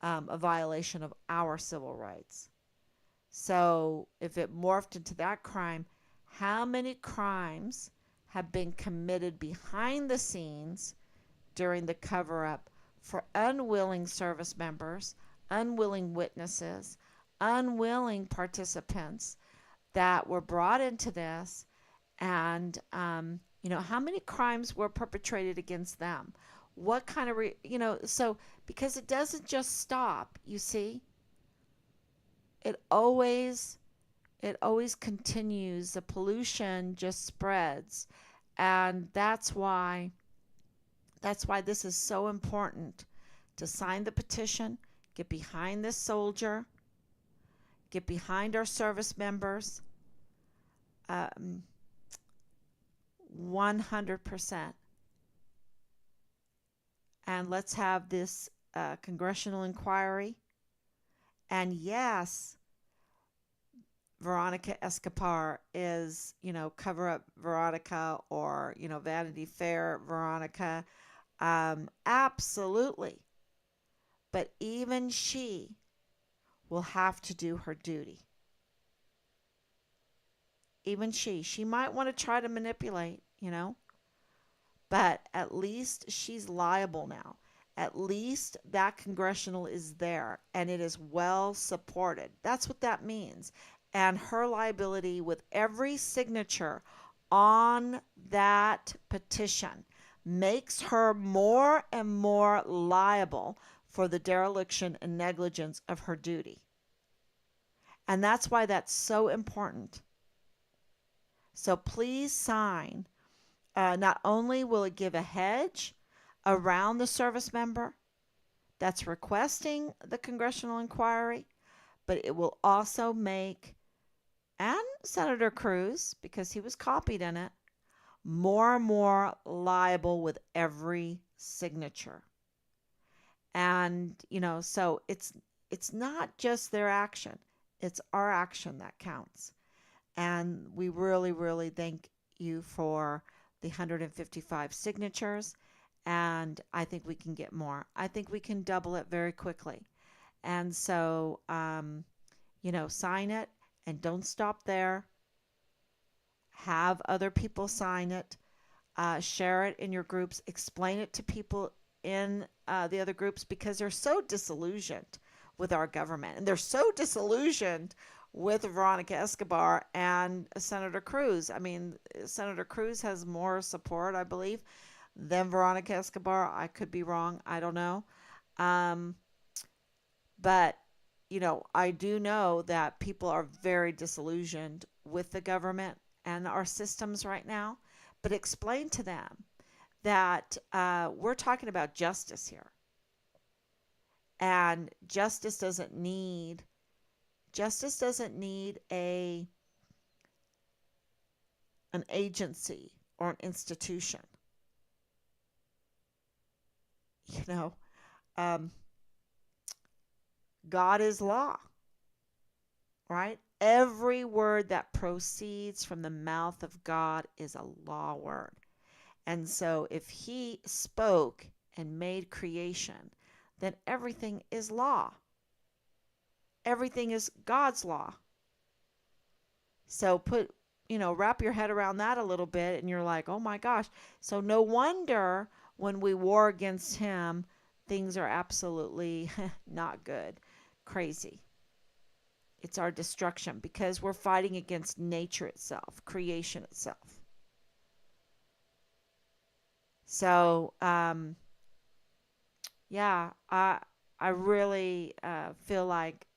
a violation of our civil rights. So if it morphed into that crime, how many crimes have been committed behind the scenes during the cover up for unwilling service members, unwilling witnesses, unwilling participants that were brought into this? And, how many crimes were perpetrated against them? What kind of, so because it doesn't just stop, you see, it always continues. The pollution just spreads. And that's why this is so important, to sign the petition, get behind this soldier, get behind our service members, 100%. And let's have this congressional inquiry. And yes, Veronica Escapar is, cover up Veronica, or, Vanity Fair Veronica. Absolutely. But even she will have to do her duty. even she might want to try to manipulate, but at least she's liable now. At least that congressional is there and it is well supported. That's what that means. And her liability with every signature on that petition makes her more and more liable for the dereliction and negligence of her duty. And that's why that's so important. So please sign. Not only will it give a hedge around the service member that's requesting the congressional inquiry, but it will also make, and Senator Cruz, because he was copied in it, more and more liable with every signature. And, so it's not just their action, it's our action that counts. And we really, really thank you for the 155 signatures. And I think we can get more. I think we can double it very quickly. And so, sign it and don't stop there. Have other people sign it. Share it in your groups. Explain it to people in the other groups because they're so disillusioned with our government. And they're so disillusioned with Veronica Escobar and Senator Cruz. I mean, Senator Cruz has more support, I believe, than Veronica Escobar. I could be wrong. I don't know. But, I do know that people are very disillusioned with the government and our systems right now. But explain to them that we're talking about justice here. And justice doesn't need an agency or an institution. God is law, right? Every word that proceeds from the mouth of God is a law word. And so if he spoke and made creation, then everything is law. Everything is God's law. So wrap your head around that a little bit and you're like, oh my gosh. So no wonder when we war against him, things are absolutely not good. Crazy. It's our destruction because we're fighting against nature itself, creation itself. So, yeah, I really feel like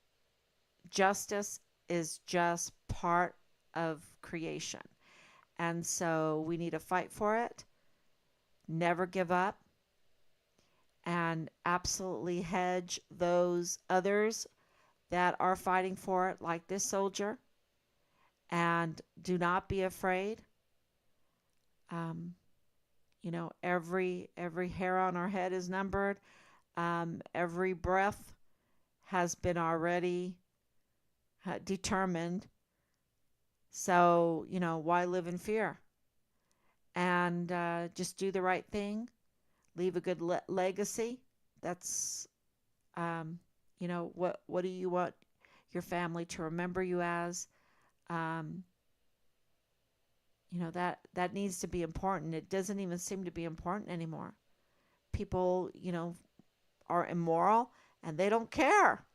justice is just part of creation. And so we need to fight for it, never give up, and absolutely hedge those others that are fighting for it, like this soldier. And do not be afraid. Every hair on our head is numbered. Every breath has been already determined. So, why live in fear? And just do the right thing. Leave a good legacy. That's, what do you want your family to remember you as? That needs to be important. It doesn't even seem to be important anymore. People, are immoral and they don't care.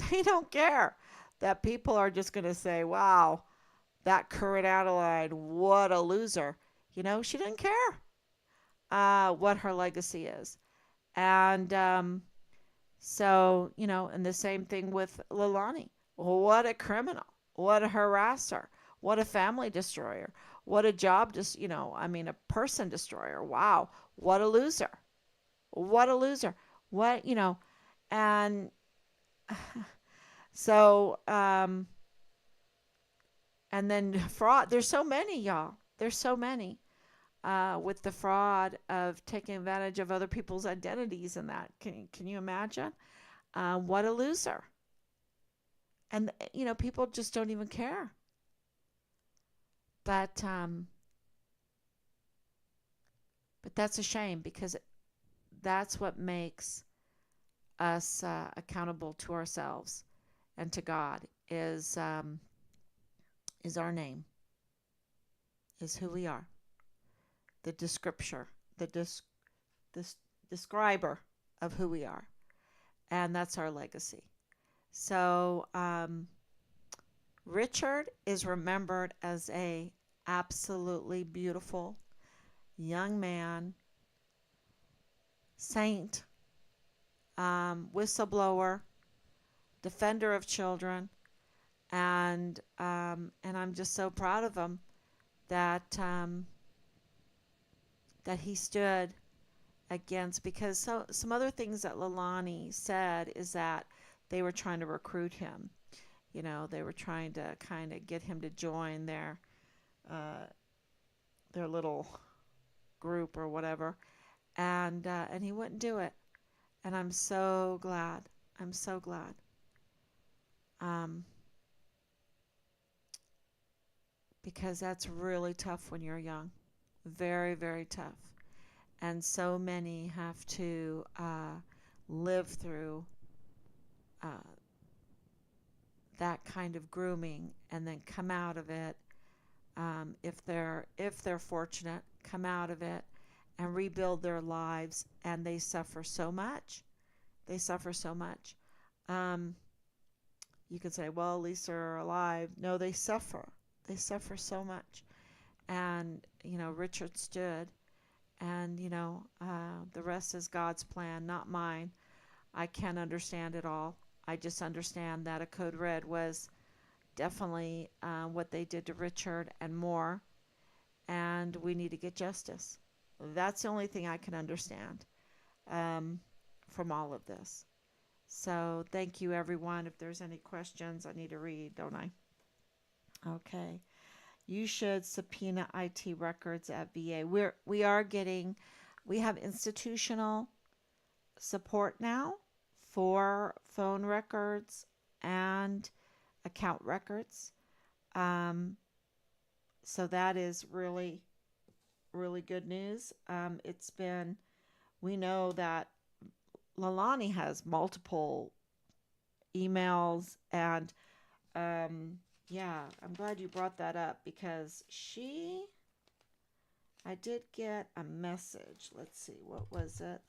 They don't care that people are just going to say, wow, that current Adelaide, what a loser. She didn't care what her legacy is. And so, and the same thing with Leilani. What a criminal. What a harasser. What a family destroyer. What a job, a person destroyer. Wow. What a loser. What a loser. What, and so, and then fraud. There's so many, y'all. There's so many with the fraud of taking advantage of other people's identities and that. Can you imagine? What a loser. And, people just don't even care. But that's a shame because that's what makes us accountable to ourselves and to God is our name. is who we are. The descriptor, the this describer of who we are. And that's our legacy. So Richard is remembered as a absolutely beautiful young man, saint, whistleblower, defender of children, and I'm just so proud of him that that he stood against, because some other things that Leilani said is that they were trying to recruit him. You know, they were trying to kind of get him to join uh, their little group or whatever, and he wouldn't do it. And I'm so glad. I'm so glad. Um, because that's really tough when you're young. Very, very tough. And so many have to live through uh, that kind of grooming and then come out of it, if they're fortunate, come out of it and rebuild their lives, and they suffer so much. They suffer so much. Um, you could say, well, at least they're alive. No, they suffer. They suffer so much. And Richard stood, and the rest is God's plan, not mine. I can't understand it all. I just understand that a code red was definitely what they did to Richard and more, and we need to get justice. That's the only thing I can understand um, from all of this. So thank you, everyone. If there's any questions, I need to read, don't I? Okay. You should subpoena IT records at VA. We have institutional support now for phone records and account records. Um, so that is really, really good news. We know that Leilani has multiple emails, and yeah, I'm glad you brought that up, because I did get a message. Let's see, what was it?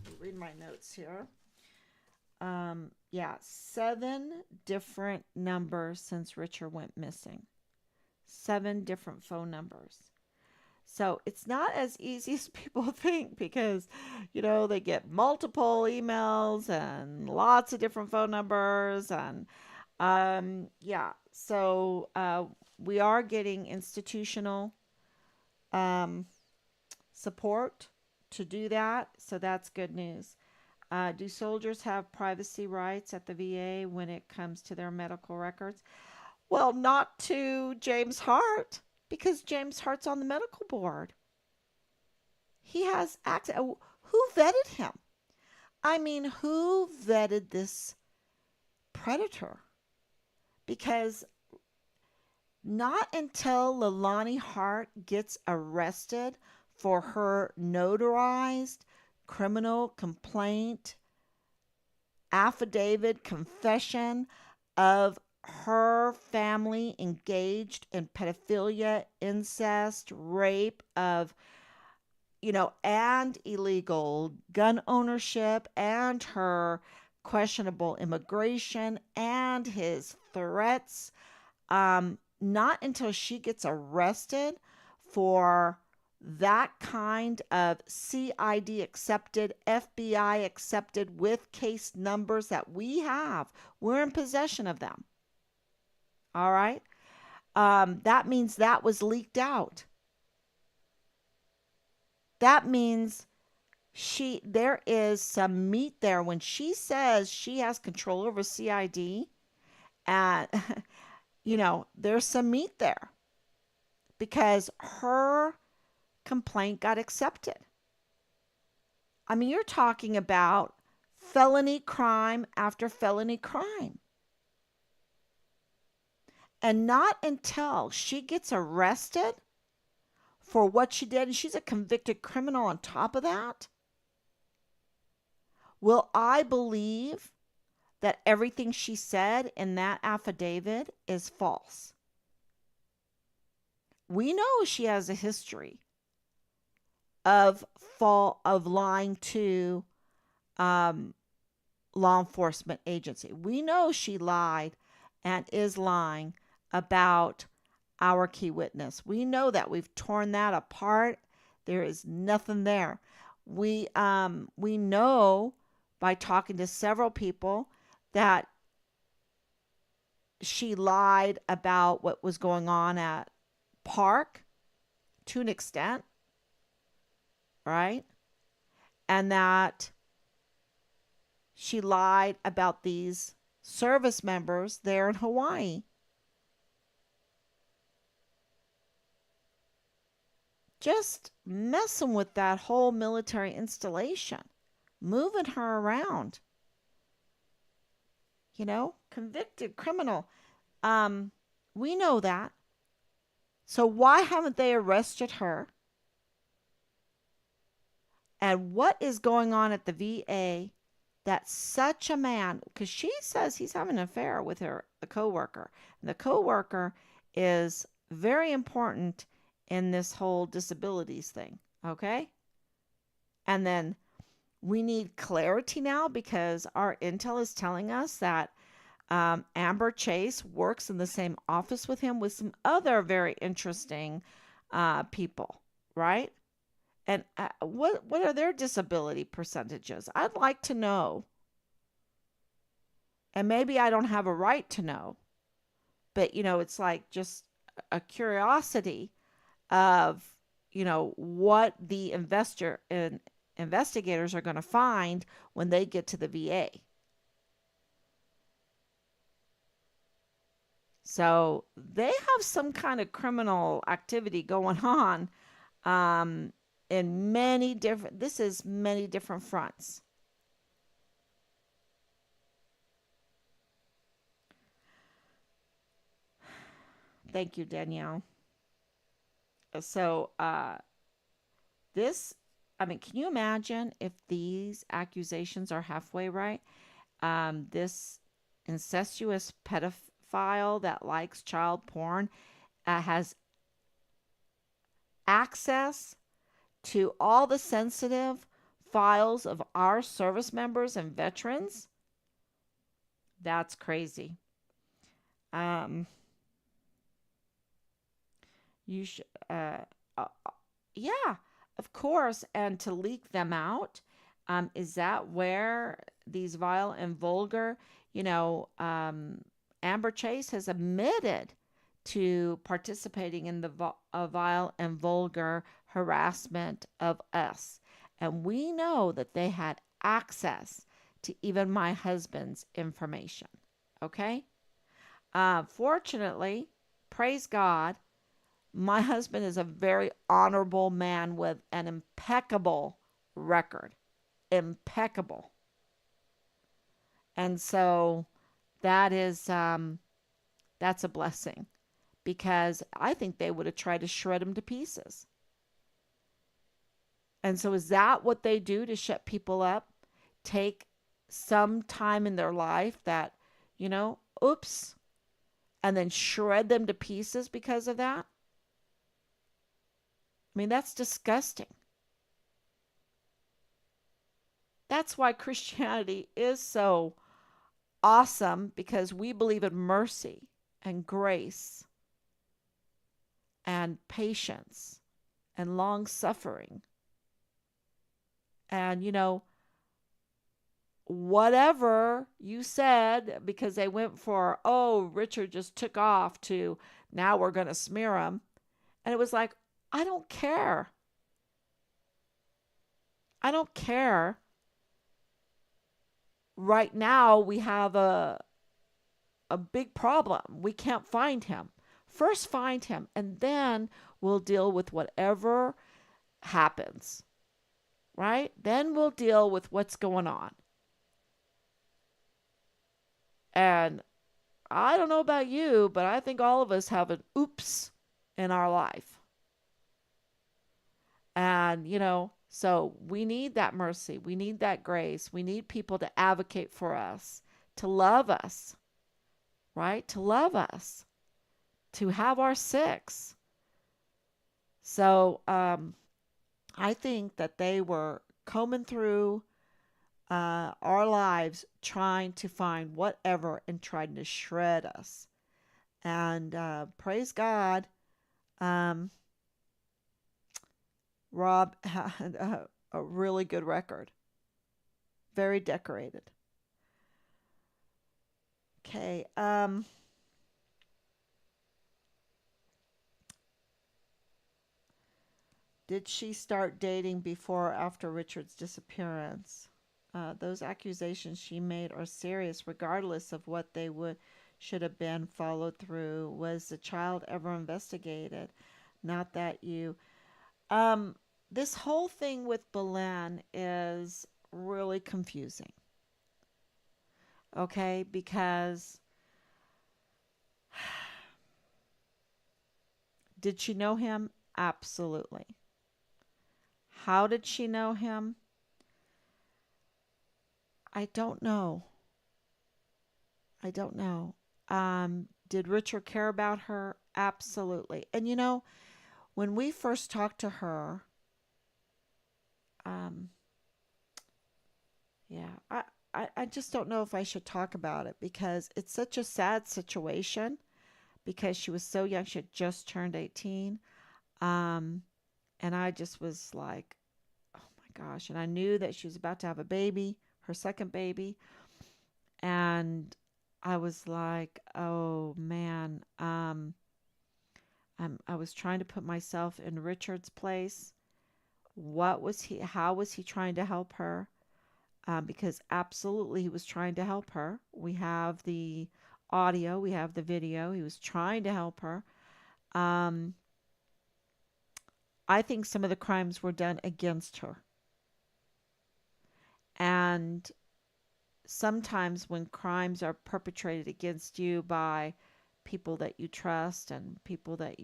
Let me read my notes here. Yeah, 7 different numbers since Richard went missing. 7 different phone numbers. So it's not as easy as people think, because, they get multiple emails and lots of different phone numbers. And yeah, so we are getting institutional um, support to do that. So that's good news. Do soldiers have privacy rights at the VA when it comes to their medical records? Well, not to James Hart, because James Hart's on the medical board. He has access. Who vetted him? I mean, who vetted this predator? Because not until Leilani Hart gets arrested for her notarized criminal complaint affidavit confession of her family engaged in pedophilia, incest, rape of, and illegal gun ownership, and her questionable immigration, and his threats. Not until she gets arrested for that kind of CID accepted, FBI accepted, with case numbers that we have. We're in possession of them. All right. That means that was leaked out. That means there is some meat there when she says she has control over CID, and there's some meat there, because her complaint got accepted. I mean, you're talking about felony crime after felony crime. And not until she gets arrested for what she did, and she's a convicted criminal on top of that, will I believe that everything she said in that affidavit is false. we know she has a history of lying to um, law enforcement agency. We know she lied and is lying about our key witness. We know that. We've torn that apart. There is nothing there. We know by talking to several people that she lied about what was going on at Park to an extent, right? And that she lied about these service members there in Hawaii. Just messing with that whole military installation, moving her around, convicted criminal. Um, we know that. So why haven't they arrested her? And what is going on at the VA that such a man, because she says he's having an affair with a coworker. And the coworker is very important in this whole disabilities thing. Okay. And then we need clarity now because our intel is telling us that Amber Chase works in the same office with him with some other very interesting people, right? And what are their disability percentages? I'd like to know. And maybe I don't have a right to know, but it's like just a curiosity of what the investigators are going to find when they get to the VA. So they have some kind of criminal activity going on um, in many different. This is many different fronts. Thank you, Danielle. So this, I mean, can you imagine if these accusations are halfway right? This incestuous pedophile that likes child porn has access to all the sensitive files of our service members and veterans. That's crazy. Um, you should, uh, yeah, of course. And to leak them out, is that where these vile and vulgar, you know, Amber Chase has admitted to participating in the vile and vulgar harassment of us. And we know that they had access to even my husband's information. Okay? Fortunately, praise God, my husband is a very honorable man with an impeccable record. Impeccable. And so that is that's a blessing because I think they would have tried to shred him to pieces. And so is that what they do to shut people up? Take some time in their life that, oops, and then shred them to pieces because of that? I mean, that's disgusting. That's why Christianity is so awesome because we believe in mercy and grace and patience and long suffering. And, whatever you said, because they went for, oh, Richard just took off to now we're going to smear him. And it was like, I don't care. I don't care. Right now, we have a big problem. We can't find him. First, find him, and then we'll deal with whatever happens. Right? Then we'll deal with what's going on. And I don't know about you, but I think all of us have an oops in our life. And, so we need that mercy. We need that grace. We need people to advocate for us, to love us, right? To love us, to have our six. So I think that they were combing through our lives trying to find whatever and trying to shred us. And praise God, um, Rob had a really good record, very decorated. Okay. Did she start dating before or after Richard's disappearance? Those accusations she made are serious, regardless of what they would should have been followed through. Was the child ever investigated? Not that you. Um, this whole thing with Belen is really confusing. Okay, because did she know him? Absolutely. How did she know him? I don't know. I don't know. Did Richard care about her? Absolutely. And when we first talked to her, um, yeah, I just don't know if I should talk about it because it's such a sad situation because she was so young. She had just turned 18. Um, and I just was like, oh my gosh. And I knew that she was about to have a baby, her second baby. And I was like, oh man, I was trying to put myself in Richard's place. How was he trying to help her? Because absolutely he was trying to help her. We have the audio, we have the video. He was trying to help her. Um, I think some of the crimes were done against her. And sometimes when crimes are perpetrated against you by people that you trust and people that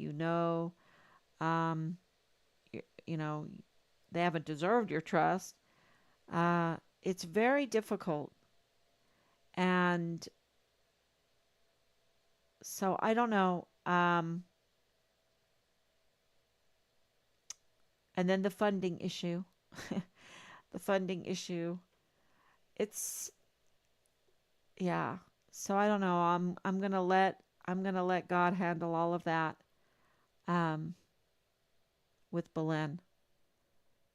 um, you know, they haven't deserved your trust. It's very difficult. And so I don't know. And then the funding issue. The funding issue. It's yeah. So I don't know. I'm gonna let God handle all of that um, with Belen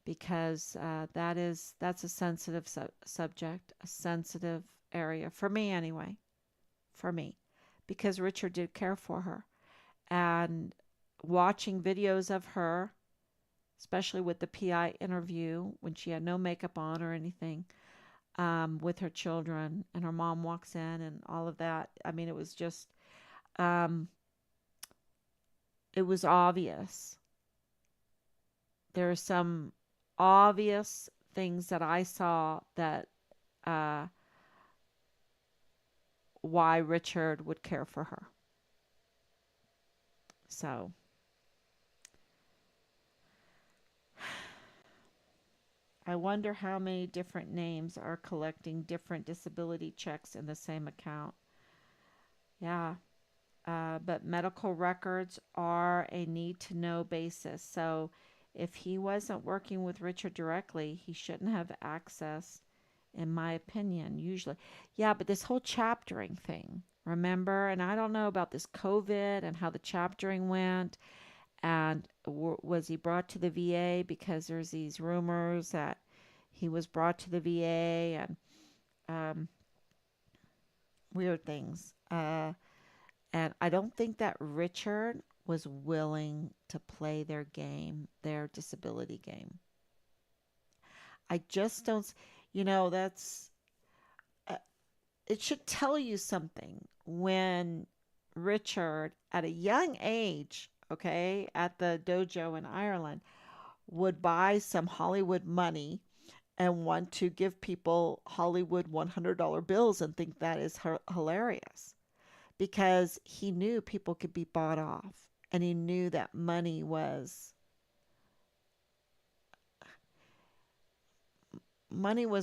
because that's a sensitive subject, a sensitive area for me anyway. For me, because Richard did care for her and watching videos of her, especially with the PI interview when she had no makeup on or anything, with her children, and her mom walks in and all of that. I mean, um, it was obvious. There are some obvious things that I saw that uh, why Richard would care for her. So I wonder how many different names are collecting different disability checks in the same account. Yeah, but medical records are a need to know basis. So if he wasn't working with Richard directly, he shouldn't have access, in my opinion, usually. Yeah, but this whole chaptering thing, remember? And I don't know about this COVID and how the chaptering went. And was he brought to the VA because there's these rumors that he was brought to the VA and um, weird things. And I don't think that Richard was willing to play their game, their disability game. I just don't, that's, uh, it should tell you something when Richard, at a young age, okay, at the dojo in Ireland, would buy some Hollywood money and want to give people Hollywood $100 bills and think that is hilarious because he knew people could be bought off and he knew that money was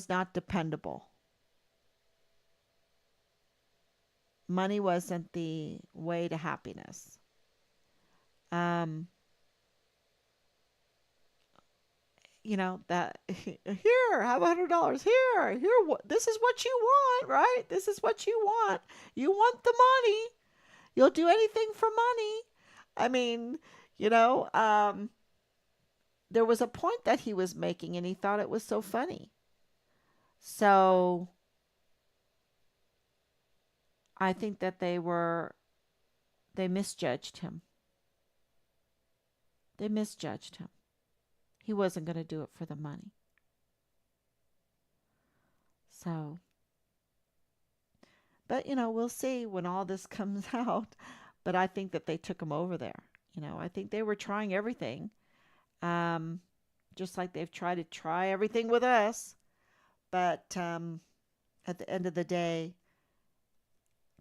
not dependable. Money wasn't the way to happiness. Um, that here, have $100 here, this is what you want, right? This is what you want. You want the money. You'll do anything for money. I mean, you know, um, there was a point that he was making and he thought it was so funny. So I think that they misjudged him. They misjudged him. He wasn't going to do it for the money. So, but we'll see when all this comes out. But I think that they took him over there. I think they were trying everything, um, just like they've tried to try everything with us. But at the end of the day,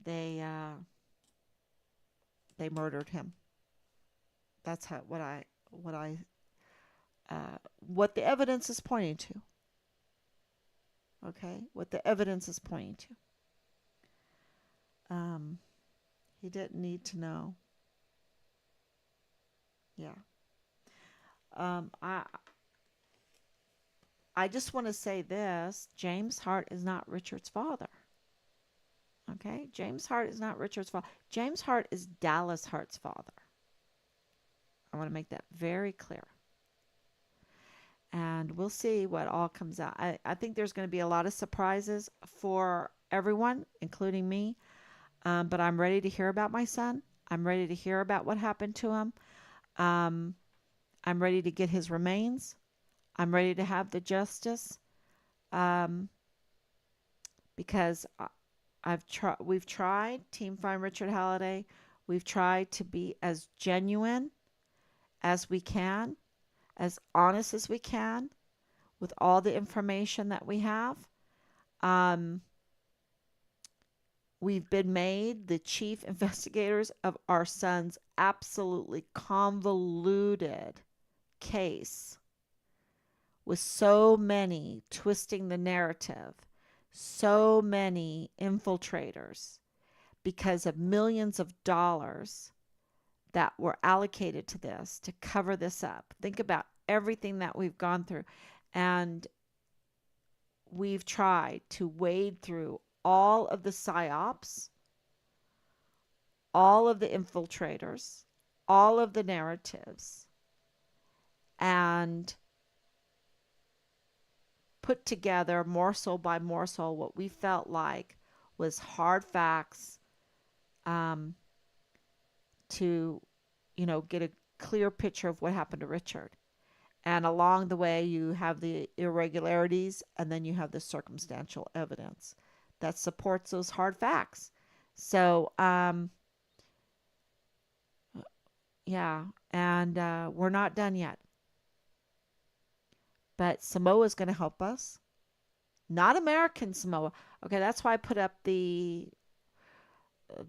they they murdered him. That's what the evidence is pointing to. Okay, what the evidence is pointing to. Um, he didn't need to know. Yeah. Um, I I just want to say this: James Hart is not Richard's father. Okay, James Hart is not Richard's father. James Hart is Dallas Hart's father. I want to make that very clear. And we'll see what all comes out. I think there's going to be a lot of surprises for everyone, including me. But I'm ready to hear about my son. I'm ready to hear about what happened to him. Um, I'm ready to get his remains. I'm ready to have the justice, um, because we've tried, Team Find Richard Halliday. We've tried to be as genuine as we can, as honest as we can, with all the information that we have. Um, we've been made the chief investigators of our son's absolutely convoluted case, with so many twisting the narrative, so many infiltrators, because of millions of dollars that were allocated to this to cover this up. Think about everything that we've gone through. And we've tried to wade through all of the psyops, all of the infiltrators, all of the narratives, and put together morsel by morsel what we felt like was hard facts, um, to, get a clear picture of what happened to Richard. And along the way, you have the irregularities and then you have the circumstantial evidence that supports those hard facts. So, yeah, and we're not done yet. But Samoa is going to help us, not American Samoa. Okay, that's why I put up the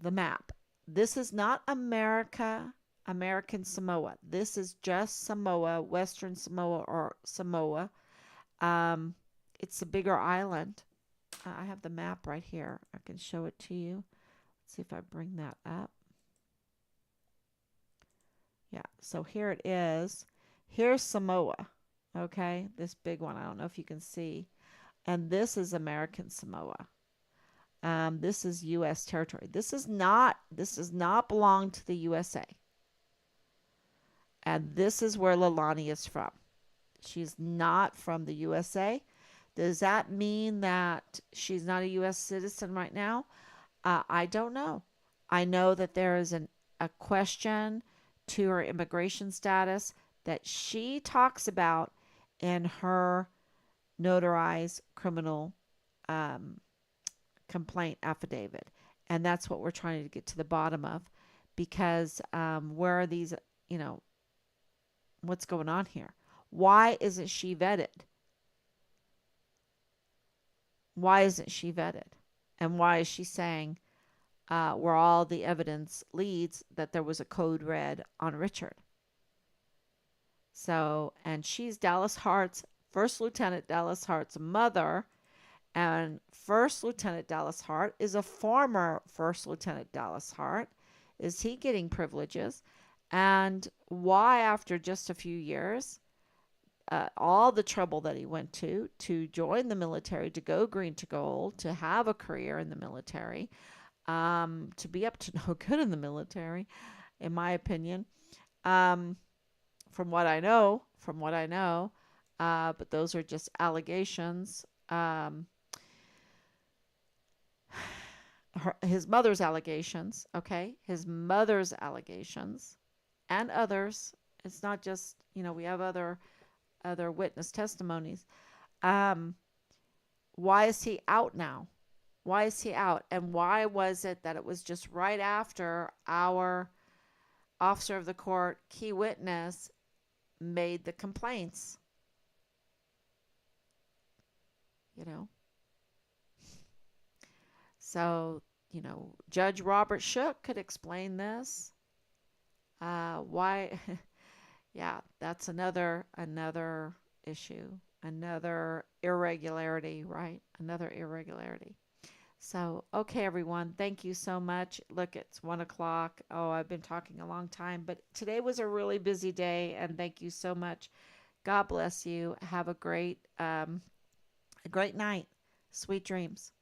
map. This is not American Samoa. This is just Samoa, Western Samoa, or Samoa. Um, it's a bigger island. I have the map right here. I can show it to you. Let's see if I bring that up. Yeah, so here it is. Here's Samoa. Okay, this big one. I don't know if you can see. And this is American Samoa. This is U.S. territory. This does not belong to the USA. And this is where Leilani is from. She's not from the USA. Does that mean that she's not a U.S. citizen right now? I don't know. I know that there is a question to her immigration status that she talks about in her notarized criminal, um, complaint affidavit. And that's what we're trying to get to the bottom of, because where are these, you know, what's going on here? Why isn't she vetted? Why isn't she vetted? And why is she saying, where all the evidence leads, that there was a code red on Richard? So, and she's Dallas Hart's, First Lieutenant Dallas Hart's mother, and First Lieutenant Dallas Hart is a former First Lieutenant Dallas Hart. Is he getting privileges? And why, after just a few years, all the trouble that he went to join the military, to go green to gold, to have a career in the military, to be up to no good in the military, in my opinion. Um, from what I know, but those are just allegations. His mother's allegations, okay? His mother's allegations and others. It's not just, we have other witness testimonies. Um, why is he out now? Why is he out? And why was it that it was just right after our officer of the court, key witness, made the complaints? You know, so Judge Robert Shook could explain this. Why? Yeah, that's another issue, another irregularity, right? Another irregularity. So, okay, everyone, thank you so much. Look, it's 1 o'clock. Oh, I've been talking a long time, but today was a really busy day, and thank you so much. God bless you. Have a great night. Sweet dreams.